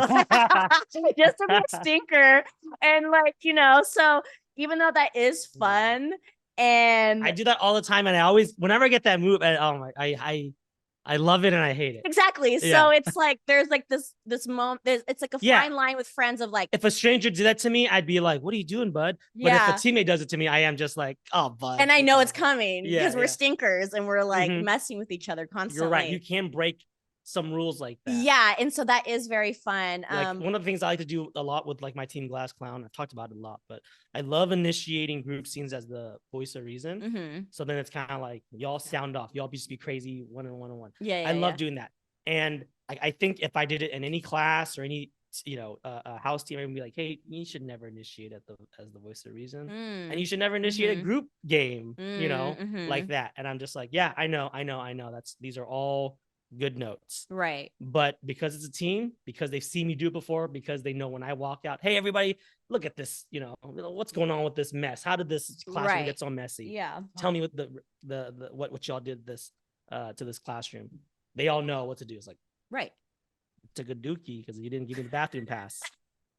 Just to be a stinker. And like, you know, so even though that is fun and I do that all the time, and I always, whenever I get that move, I love it and I hate it. exactly. So Yeah. it's like there's like this moment. It's like a Yeah. fine line with friends of like, If a stranger did that to me, I'd be like, "What are you doing, bud?" But if a yeah. teammate does it to me, I am just like, "Oh, bud." And I know it's coming Yeah, because we're yeah. stinkers and we're like Mhm. messing with each other constantly. You're right. You can break some rules like that. Yeah, and so that is very fun. Like one of the things I like to do a lot with like my team Glass Clown, I've talked about it a lot, but I love initiating group scenes as the voice of reason. mhm. So then it's kind of like y'all sound off, y'all just be crazy one on one. Yeah, yeah, I love yeah. doing that, and I think if I did it in any class or any house team, I would be like, hey, you should never initiate as the voice of reason, and you should never initiate a group game, like that. And I'm just like, yeah, I know. These are all good notes. Right. But because it's a team, because they've seen me do it before, because they know when I walk out, hey, everybody, look at this, what's going on with this mess? How did this classroom get so messy? Yeah. Tell me what what y'all did this to this classroom. They all know what to do. It's like, right. Took a dookie because you didn't give me the bathroom pass.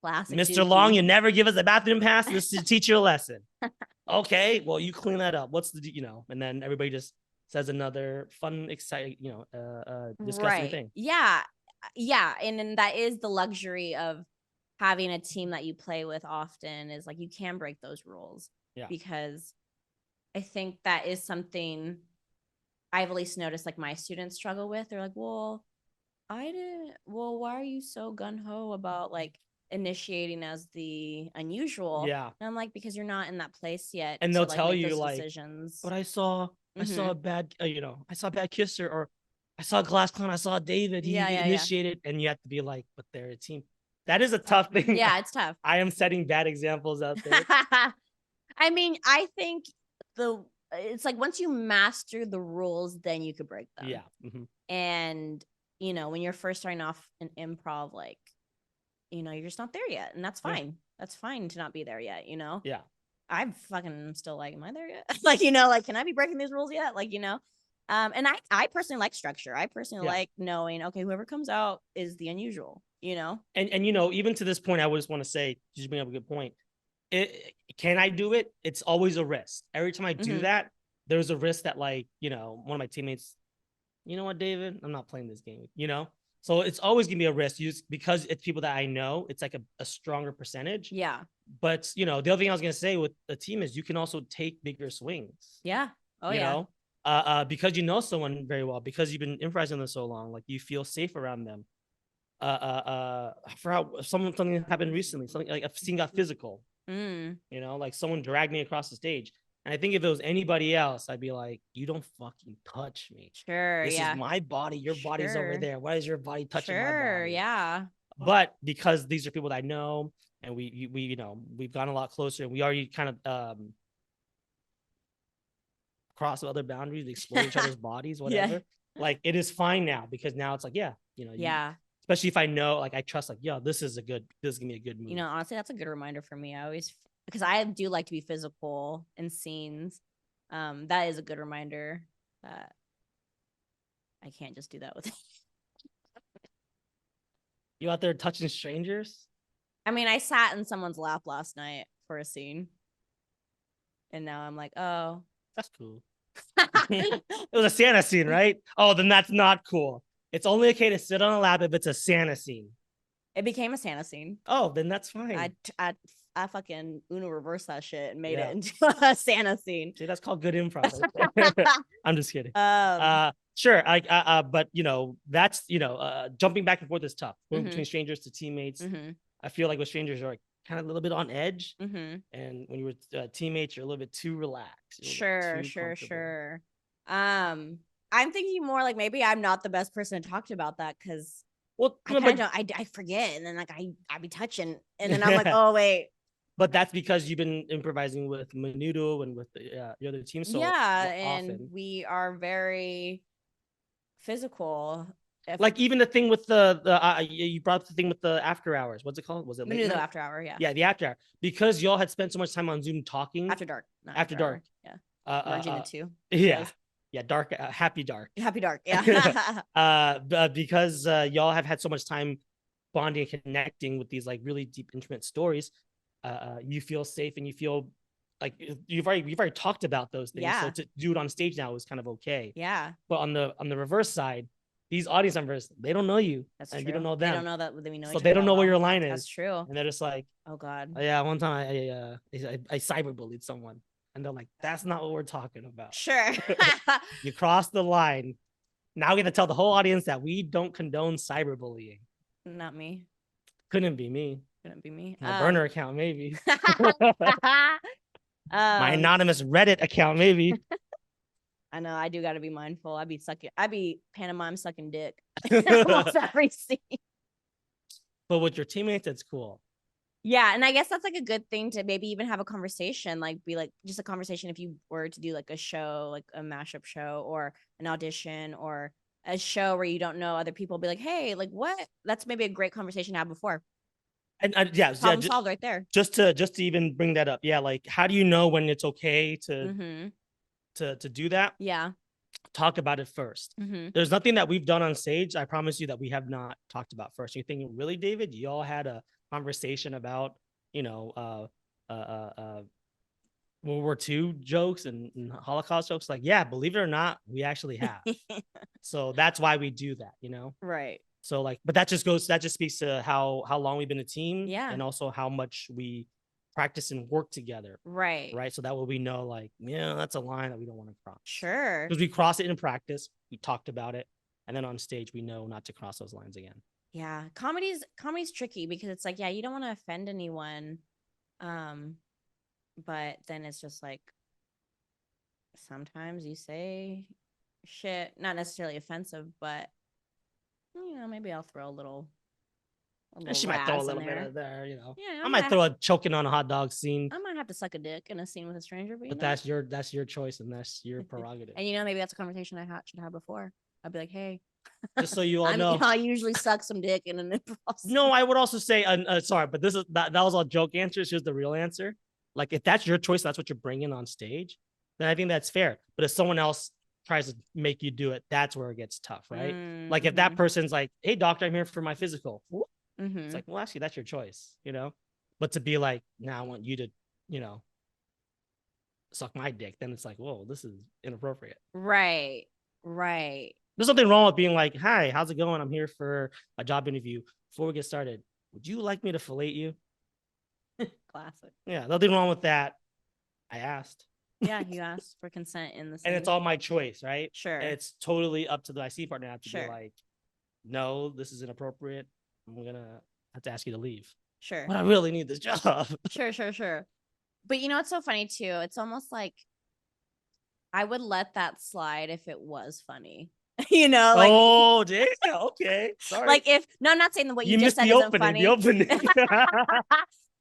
Classic Mr. dookie. Long, you never give us a bathroom pass. This is to teach you a lesson. Okay, well, you clean that up. What's the, and then everybody just says another fun, exciting, disgusting thing. Yeah. Yeah. And then that is the luxury of having a team that you play with often is like you can break those rules. Yeah. Because I think that is something I've at least noticed like my students struggle with. They're like, well, why are you so gun-ho about like initiating as the unusual? Yeah. And I'm like, because you're not in that place yet. And they'll to, like, tell make you those like, decisions. but I saw a bad, I saw a bad kisser, or I saw a Glass Clown, I saw David, he initiated, and you have to be like, but they're a team. That is a tough thing. Yeah, it's tough. I am setting bad examples out there. I mean, I think it's like once you master the rules, then you could break them. Yeah. Mm-hmm. And when you're first starting off in improv, like, you're just not there yet. And that's fine. Yeah. That's fine to not be there yet, Yeah. I'm fucking still like, am I there yet? Like, can I be breaking these rules yet? Like, and I personally like structure. I personally like knowing, okay, whoever comes out is the unusual, And even to this point, I would just want to say, just bring up a good point. Can I do it? It's always a risk. Every time I do that, there's a risk that like, one of my teammates, you know what, David, I'm not playing this game, So it's always gonna be a risk because it's people that I know. It's like a stronger percentage. Yeah. But the other thing I was gonna say with the team is you can also take bigger swings. Yeah. Oh you yeah. know, because you know someone very well, because you've been improvising them so long, like you feel safe around them. I forgot something happened recently. Something like a scene got physical. Like someone dragged me across the stage. And I think if it was anybody else, I'd be like, you don't fucking touch me. Sure. This is my body. Your body's over there. Why is your body touching my body? Yeah. But because these are people that I know, and we we've gotten a lot closer, and we already kind of cross other boundaries, explore each other's bodies, whatever. Yeah. Like it is fine now because now it's like, yeah. Especially if I know, like I trust, like, this is gonna be a good move. Honestly, that's a good reminder for me. Because I do like to be physical in scenes. That is a good reminder that I can't just do that with you out there touching strangers. I mean, I sat in someone's lap last night for a scene, and now I'm like, oh, that's cool. It was a Santa scene, right? Oh, then that's not cool. It's only okay to sit on a lap if it's a Santa scene. It became a Santa scene. Oh, then that's fine. I fucking Uno reversed that shit and made it into a Santa scene. See, that's called good improv. I'm just kidding. Sure. But that's jumping back and forth is tough. Going between strangers to teammates. I feel like with strangers, you're like, kind of a little bit on edge. Mm-hmm. And when you were teammates, you're a little bit too relaxed. Sure, sure. I'm thinking more like maybe I'm not the best person to talk to about that because Well, I kind of don't. I forget, and then like I be touching, and then I'm like, oh wait. But that's because you've been improvising with Menudo and with the other team so and often. we are very physical. Like even the thing with the you brought up the thing with the after hours. What's it called? Was it late Menudo night? after hour? Yeah. Yeah, the after hour, because y'all had spent so much time on Zoom talking. After dark. Not After dark. Hour. Yeah. Merging the two. Yeah. Yeah, dark, happy dark. Happy dark. Yeah. Because y'all have had so much time bonding and connecting with these like really deep, intimate stories. You feel safe and you feel like you've already talked about those things. Yeah. So to do it on stage now is kind of okay. Yeah. But on the reverse side, these audience members, they don't know you. That's and true. You don't know them. They don't know that we know. So they don't know what your line is. That's true. And they're just like, oh God. Yeah, one time I cyberbullied someone. And they're like, that's not what we're talking about. Sure. You crossed the line. Now we got to tell the whole audience that we don't condone cyberbullying. Not me. Couldn't be me. Couldn't be me. My burner account, maybe. My anonymous Reddit account, maybe. I know. I do got to be mindful. I be pantomime sucking dick almost every scene. But with your teammates, that's cool. Yeah, and I guess that's like a good thing to maybe even have a conversation, like be like just a conversation if you were to do like a show, like a mashup show or an audition or a show where you don't know other people, be like, hey, like what? That's maybe a great conversation to have before. And problem solved right there. Just to even bring that up, yeah, like how do you know when it's okay to to do that? Yeah. Talk about it first. There's nothing that we've done on stage, I promise you, that we have not talked about first. You're thinking, really, David? You all had a conversation about, World War II jokes and Holocaust jokes? Like, yeah, believe it or not, we actually have. So that's why we do that, Right. So like, but that just speaks to how long we've been a team, yeah, and also how much we practice and work together, right? So that way we know, like, yeah, that's a line that we don't want to cross. Sure. Because we cross it in practice, we talked about it, and then on stage we know not to cross those lines again. Yeah, comedy's tricky because it's like, yeah, you don't want to offend anyone, but then it's just like sometimes you say shit, not necessarily offensive, but maybe I'll throw a little she might throw a little bit of there, Yeah, I might throw a choking on a hot dog scene. I might have to suck a dick in a scene with a stranger, but that's your choice and that's your prerogative. And maybe that's a conversation I should have before. I'd be like, hey, just so you all know, I usually suck some dick in an improv. No, I would also say, sorry, but that was all joke answers. Here's the real answer. Like, if that's your choice, that's what you're bringing on stage, then I think that's fair. But if someone else tries to make you do it, that's where it gets tough, right? Like if that person's like, hey, doctor, I'm here for my physical. It's like, well, actually, that's your choice, But to be like, nah, I want you to, suck my dick, then it's like, whoa, this is inappropriate. Right. There's nothing wrong with being like, hi, how's it going? I'm here for a job interview. Before we get started, would you like me to fillet you? Classic. Yeah, nothing wrong with that. I asked. Yeah, you asked for consent in the scene. And it's all my choice, right? Sure. And it's totally up to the IC partner to be like, no, this is inappropriate. I'm going to have to ask you to leave. Sure. But I really need this job. Sure. But it's so funny too. It's almost like I would let that slide if it was funny. Like, oh, damn. Okay. Sorry. Like I'm not saying that what you just said isn't funny. The opening.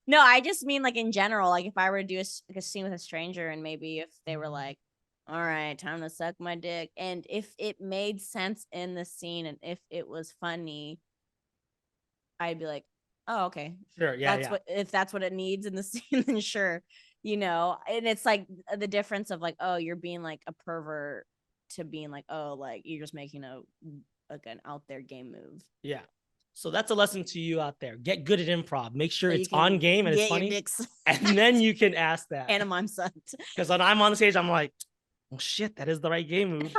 No, I just mean like in general, like if I were to do a scene with a stranger and maybe if they were like, all right, time to suck my dick. And if it made sense in the scene and if it was funny, I'd be like, oh, okay. Sure. Yeah. If that's what it needs in the scene, then sure. And it's like the difference of like, oh, you're being like a pervert to being like, oh, like you're just making an out there game move. Yeah. So that's a lesson to you out there. Get good at improv. Make sure it's on game and it's funny. And then you can ask that. I'm sucked. Because when I'm on the stage, I'm like, oh shit, that is the right game move.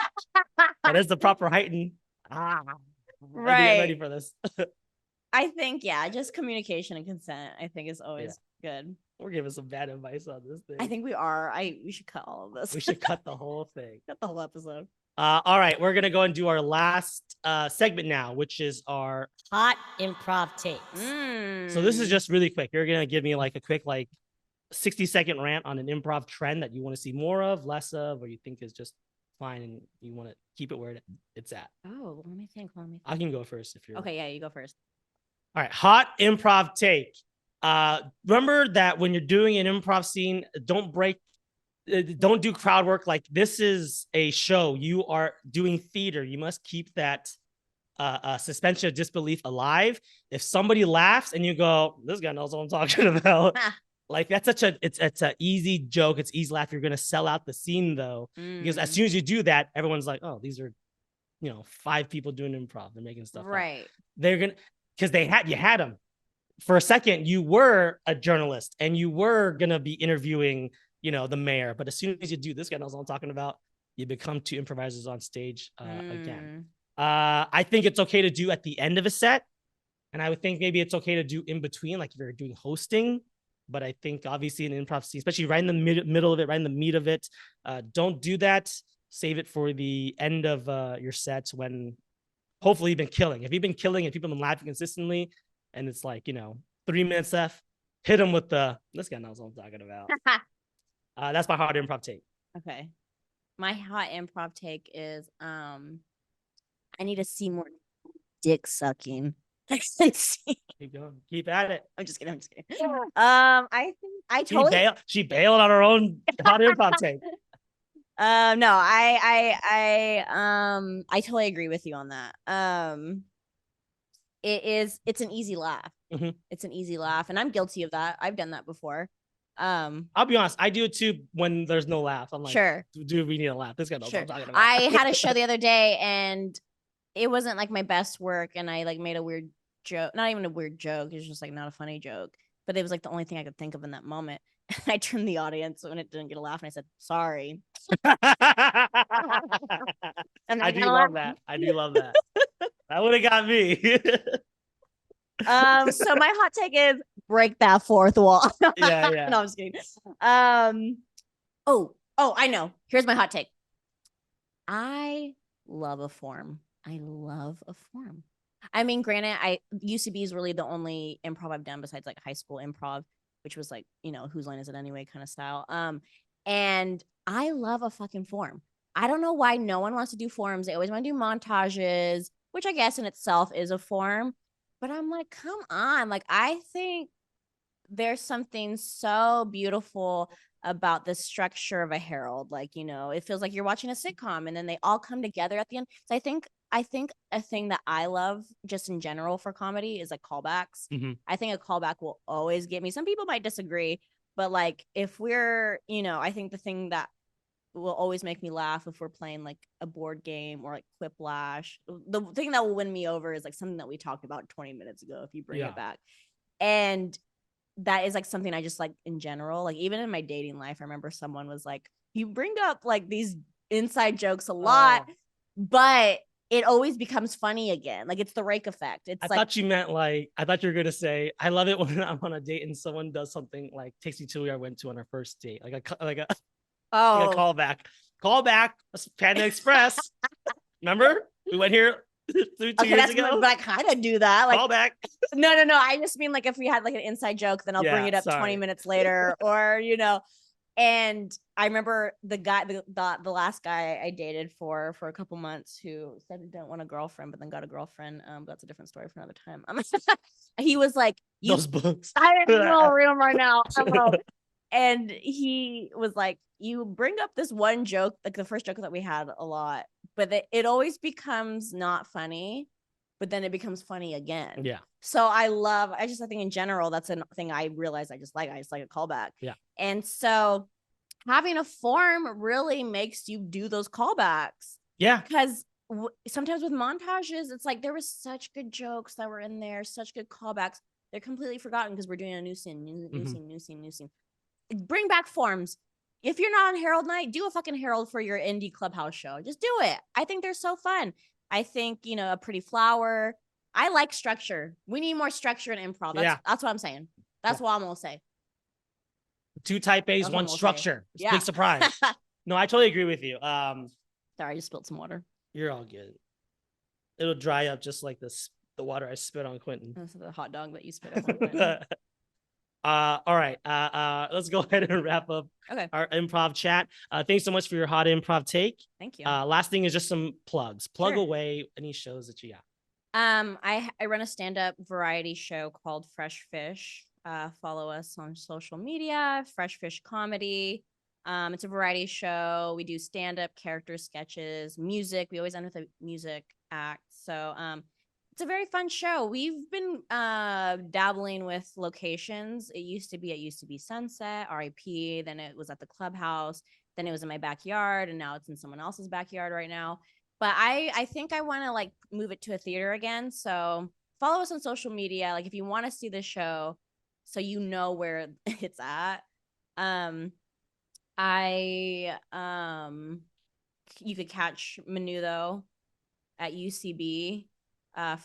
That is the proper heighten. Right. I'm ready for this. I think, just communication and consent, I think is always good. We're giving some bad advice on this thing. I think we are. We should cut all of this. We should cut the whole thing. Cut the whole episode. All right, we're gonna go and do our last segment now, which is our hot improv takes. So this is just really quick. You're gonna give me like a quick 60-second rant on an improv trend that you want to see more of, less of, or you think is just fine and you want to keep it where it's at. Oh, let me think. I can go first if you're okay. Yeah, you go first. All right, hot improv take. Remember that when you're doing an improv scene, don't do crowd work. Like, this is a show. You are doing theater. You must keep that suspension of disbelief alive. If somebody laughs and you go, this guy knows what I'm talking about. Like, that's it's an easy joke. It's easy laugh. You're going to sell out the scene though, because as soon as you do that, everyone's like, oh, these are, 5 people doing improv. They're making stuff right. up. They're going to, because you had them. For a second, you were a journalist and you were going to be interviewing, the mayor. But as soon as you do, this guy knows what I'm talking about. You become 2 improvisers on stage again. I think it's okay to do at the end of a set. And I would think maybe it's okay to do in between, like if you're doing hosting. But I think obviously in an improv scene, especially right in the middle of it, right in the meat of it, don't do that. Save it for the end of your sets when hopefully you've been killing. If you've been killing and people have been laughing consistently and it's 3 minutes left, hit them with this guy knows what I'm talking about. That's my hot improv take. Okay. My hot improv take is I need to see more dick sucking. Keep going. Keep at it. I'm just kidding. I think I totally she bailed on her own hot improv take. No, I totally agree with you on that. It's an easy laugh. Mm-hmm. It's an easy laugh, and I'm guilty of that. I've done that before. I'll be honest, I do it too when there's no laugh. I'm like, sure, do we need a laugh? This guy knows what I'm talking about. I had a show the other day, and it wasn't like my best work, and I made a weird joke. Not even a weird joke. It's just not a funny joke. But it was the only thing I could think of in that moment. I turned the audience when it didn't get a laugh, and I said, "Sorry." And I do love that. That would have got me. So my hot take is break that fourth wall. Yeah. No, I'm just kidding. Oh, I know. Here's my hot take. I love a form. I mean, granted, UCB is really the only improv I've done besides high school improv, which was whose line is it anyway kind of style. And I love a fucking form. I don't know why no one wants to do forms. They always want to do montages, which I guess in itself is a form. But I'm like, come on. I think there's something so beautiful about the structure of a Herald. It feels like you're watching a sitcom and then they all come together at the end. So I think a thing that I love just in general for comedy is callbacks. Mm-hmm. I think a callback will always get me. Some people might disagree, but if we're, I think the thing that will always make me laugh if we're playing a board game or Quiplash, the thing that will win me over is something that we talked about 20 minutes ago, if you bring it back. And that is something I just in general, even in my dating life. I remember someone was you bring up these inside jokes a lot, but it always becomes funny again. It's the rake effect. I thought you meant I thought you were gonna say, I love it when I'm on a date and someone does something takes me to where I went to on our first date, a callback. Panda Express. Remember we went here 2 years ago. But I kind of do that. Callback. No. I just mean if we had an inside joke, then I'll bring it up 20 minutes later, or And I remember the last guy I dated for a couple months who said he didn't want a girlfriend, but then got a girlfriend. That's a different story for another time. He was like, those books. I don't know real right now. And he was like, you bring up this one joke, the first joke that we had a lot, but it always becomes not funny, but then it becomes funny again. Yeah. So I think in general, that's a thing I realized I just like a callback. Yeah. And so having a form really makes you do those callbacks. Yeah. Because sometimes with montages, it's there was such good jokes that were in there, such good callbacks. They're completely forgotten because we're doing a new scene, new scene. Bring back forms. If you're not on Herald night, do a fucking Herald for your indie clubhouse show. Just do it. I think they're so fun. I think, a pretty flower. I like structure. We need more structure in improv. That's what I'm saying. That's what I'm going to say. 2 type A's, 1 structure. Big surprise. No, I totally agree with you. Sorry, I just spilled some water. You're all good. It'll dry up just like this, the water I spit on Quentin. That's the hot dog that you spit up on Quentin. All right. Let's go ahead and wrap up our improv chat. Thanks so much for your hot improv take. Thank you. Last thing is just some plugs. Plug away any shows that you got. I run a stand-up variety show called Fresh Fish. Follow us on social media, Fresh Fish Comedy. It's a variety show. We do stand-up, character sketches, music. We always end with a music act. So it's a very fun show. We've been dabbling with locations. It used to be Sunset, RIP. Then it was at the Clubhouse. Then it was in my backyard, and now it's in someone else's backyard right now. But I think I want to like move it to a theater again. So follow us on social media. Like if you want to see the show, so you know where it's at. You could catch Menudo at UCB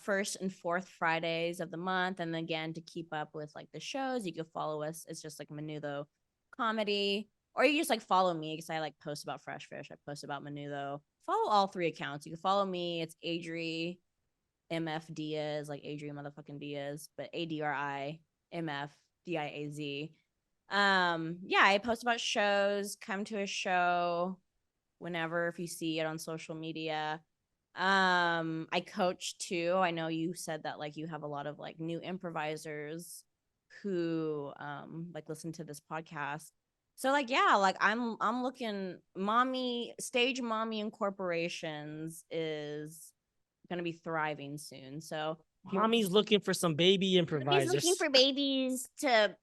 first and fourth Fridays of the month. And again, to keep up with like the shows, you can follow us. It's just like Menudo Comedy. Or you just like follow me because I like post about Fresh Fish. I post about Menudo. Follow all 3 accounts. You can follow me. It's Adri MF Diaz, like Adri motherfucking Diaz, but ADRI MF DIAZ. Yeah, I post about shows. Come to a show whenever if you see it on social media. I coach too. I know you said that like you have a lot of like new improvisers who like listen to this podcast. So like yeah, like I'm looking Stage Mommy Incorporations is gonna be thriving soon. So Mommy's looking for some baby improvisers. He's looking for babies to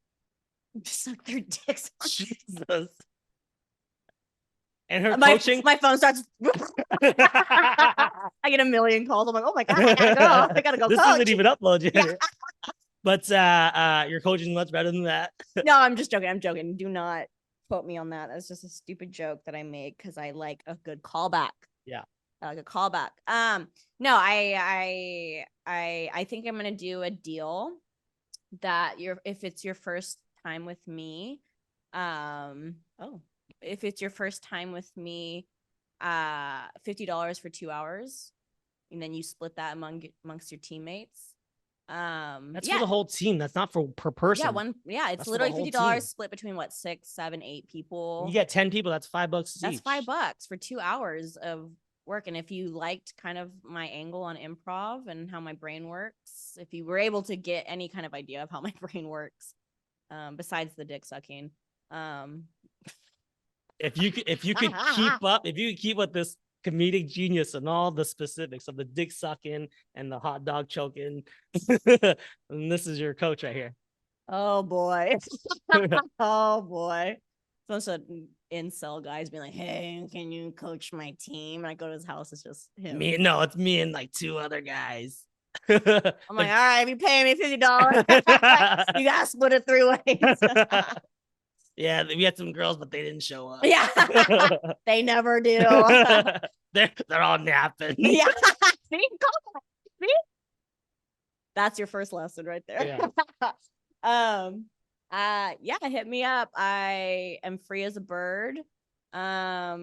suck their dicks on. Jesus. And her coaching. My phone starts. I get a million calls. I'm like, oh my god, I gotta go. I gotta go. This coach. isn't even uploaded yet. Yeah. But your coaching is much better than that. No, I'm just joking. I'm joking. Do not quote me on that. That's just a stupid joke that I make because I like a good callback. Yeah. I like a callback. No, I think I'm gonna do a deal that if it's your first time with me, if it's your first time with me, $50 for 2 hours, and then you split that amongst your teammates. That's for the whole team. That's not for per person. Yeah, it's literally $50 split between 6, 7, 8 people. You get 10 people, that's $5 that's each. $5 for 2 hours of work. And if you liked kind of my angle on improv and how my brain works, if you were able to get any kind of idea of how my brain works, besides the dick sucking, if you could keep up this comedic genius and all the specifics of the dick sucking and the hot dog choking, and this is your coach right here. Oh boy. Oh boy. Bunch of incel guys being like, hey, can you coach my team? And I go to his house, it's just him. It's me and like 2 other guys. I'm like, all right, if you pay me $50, you gotta split it 3 ways. Yeah, we had some girls, but they didn't show up. Yeah, they never do. They're all napping. Yeah, see? That's your first lesson right there. Yeah. Hit me up. I am free as a bird. Yeah,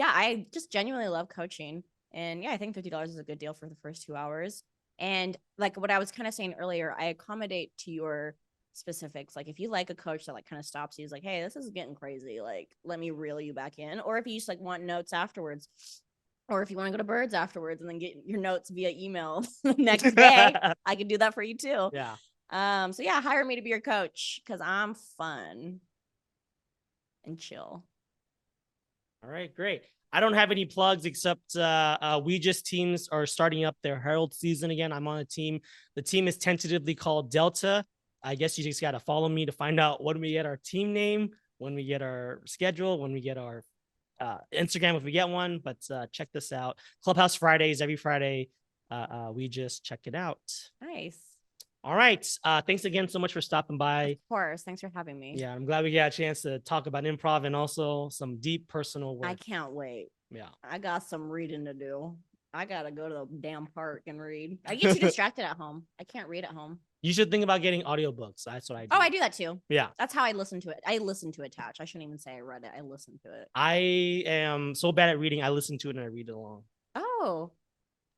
I just genuinely love coaching, and yeah, I think $50 is a good deal for the first 2 hours. And like what I was kind of saying earlier, I accommodate to your specifics. Like if you like a coach that like kind of stops you, is like, hey, this is getting crazy, like let me reel you back in. Or if you just like want notes afterwards, or if you want to go to Birds afterwards and then get your notes via email the next day, I can do that for you too. Yeah. So yeah, hire me to be your coach because I'm fun and chill. All right, great. I don't have any plugs except we just teams are starting up their Herald season again. I'm on a team. The team is tentatively called Delta. I guess you just got to follow me to find out when we get our team name, when we get our schedule, when we get our Instagram, if we get one. But check this out. Clubhouse Fridays, every Friday. We just check it out. Nice. All right. Thanks again so much for stopping by. Of course. Thanks for having me. Yeah, I'm glad we got a chance to talk about improv and also some deep personal work. I can't wait. Yeah. I got some reading to do. I got to go to the damn park and read. I get too distracted at home. I can't read at home. You should think about getting audiobooks. That's what I do. Oh, I do that too. Yeah. That's how I listen to it. I listen to attach. I shouldn't even say I read it. I listen to it. I am so bad at reading. I listen to it and I read it along. Oh,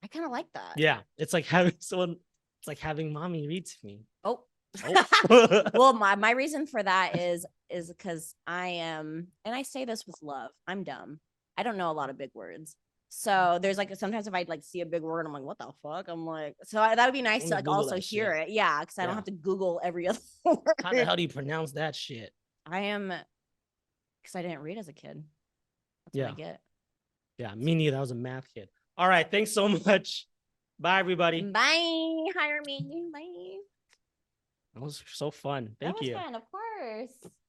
I kind of like that. Yeah. It's like having someone, it's like having mommy read to me. Oh. Oh. Well, my reason for that is because I am, and I say this with love, I'm dumb. I don't know a lot of big words. So there's like sometimes if I like see a big word, I'm like, what the fuck? I'm like, so that would be nice to like Google also that hear shit. it. Yeah, because I don't Yeah. have to Google every other word. How the hell do you pronounce that shit? I am, because I didn't read as a kid. That's Yeah. what I get. Yeah, me neither. I was a math kid. All right. Thanks so much. Bye, everybody. Bye. Hire me. Bye. That was so fun. Thank you. That was fun, of course.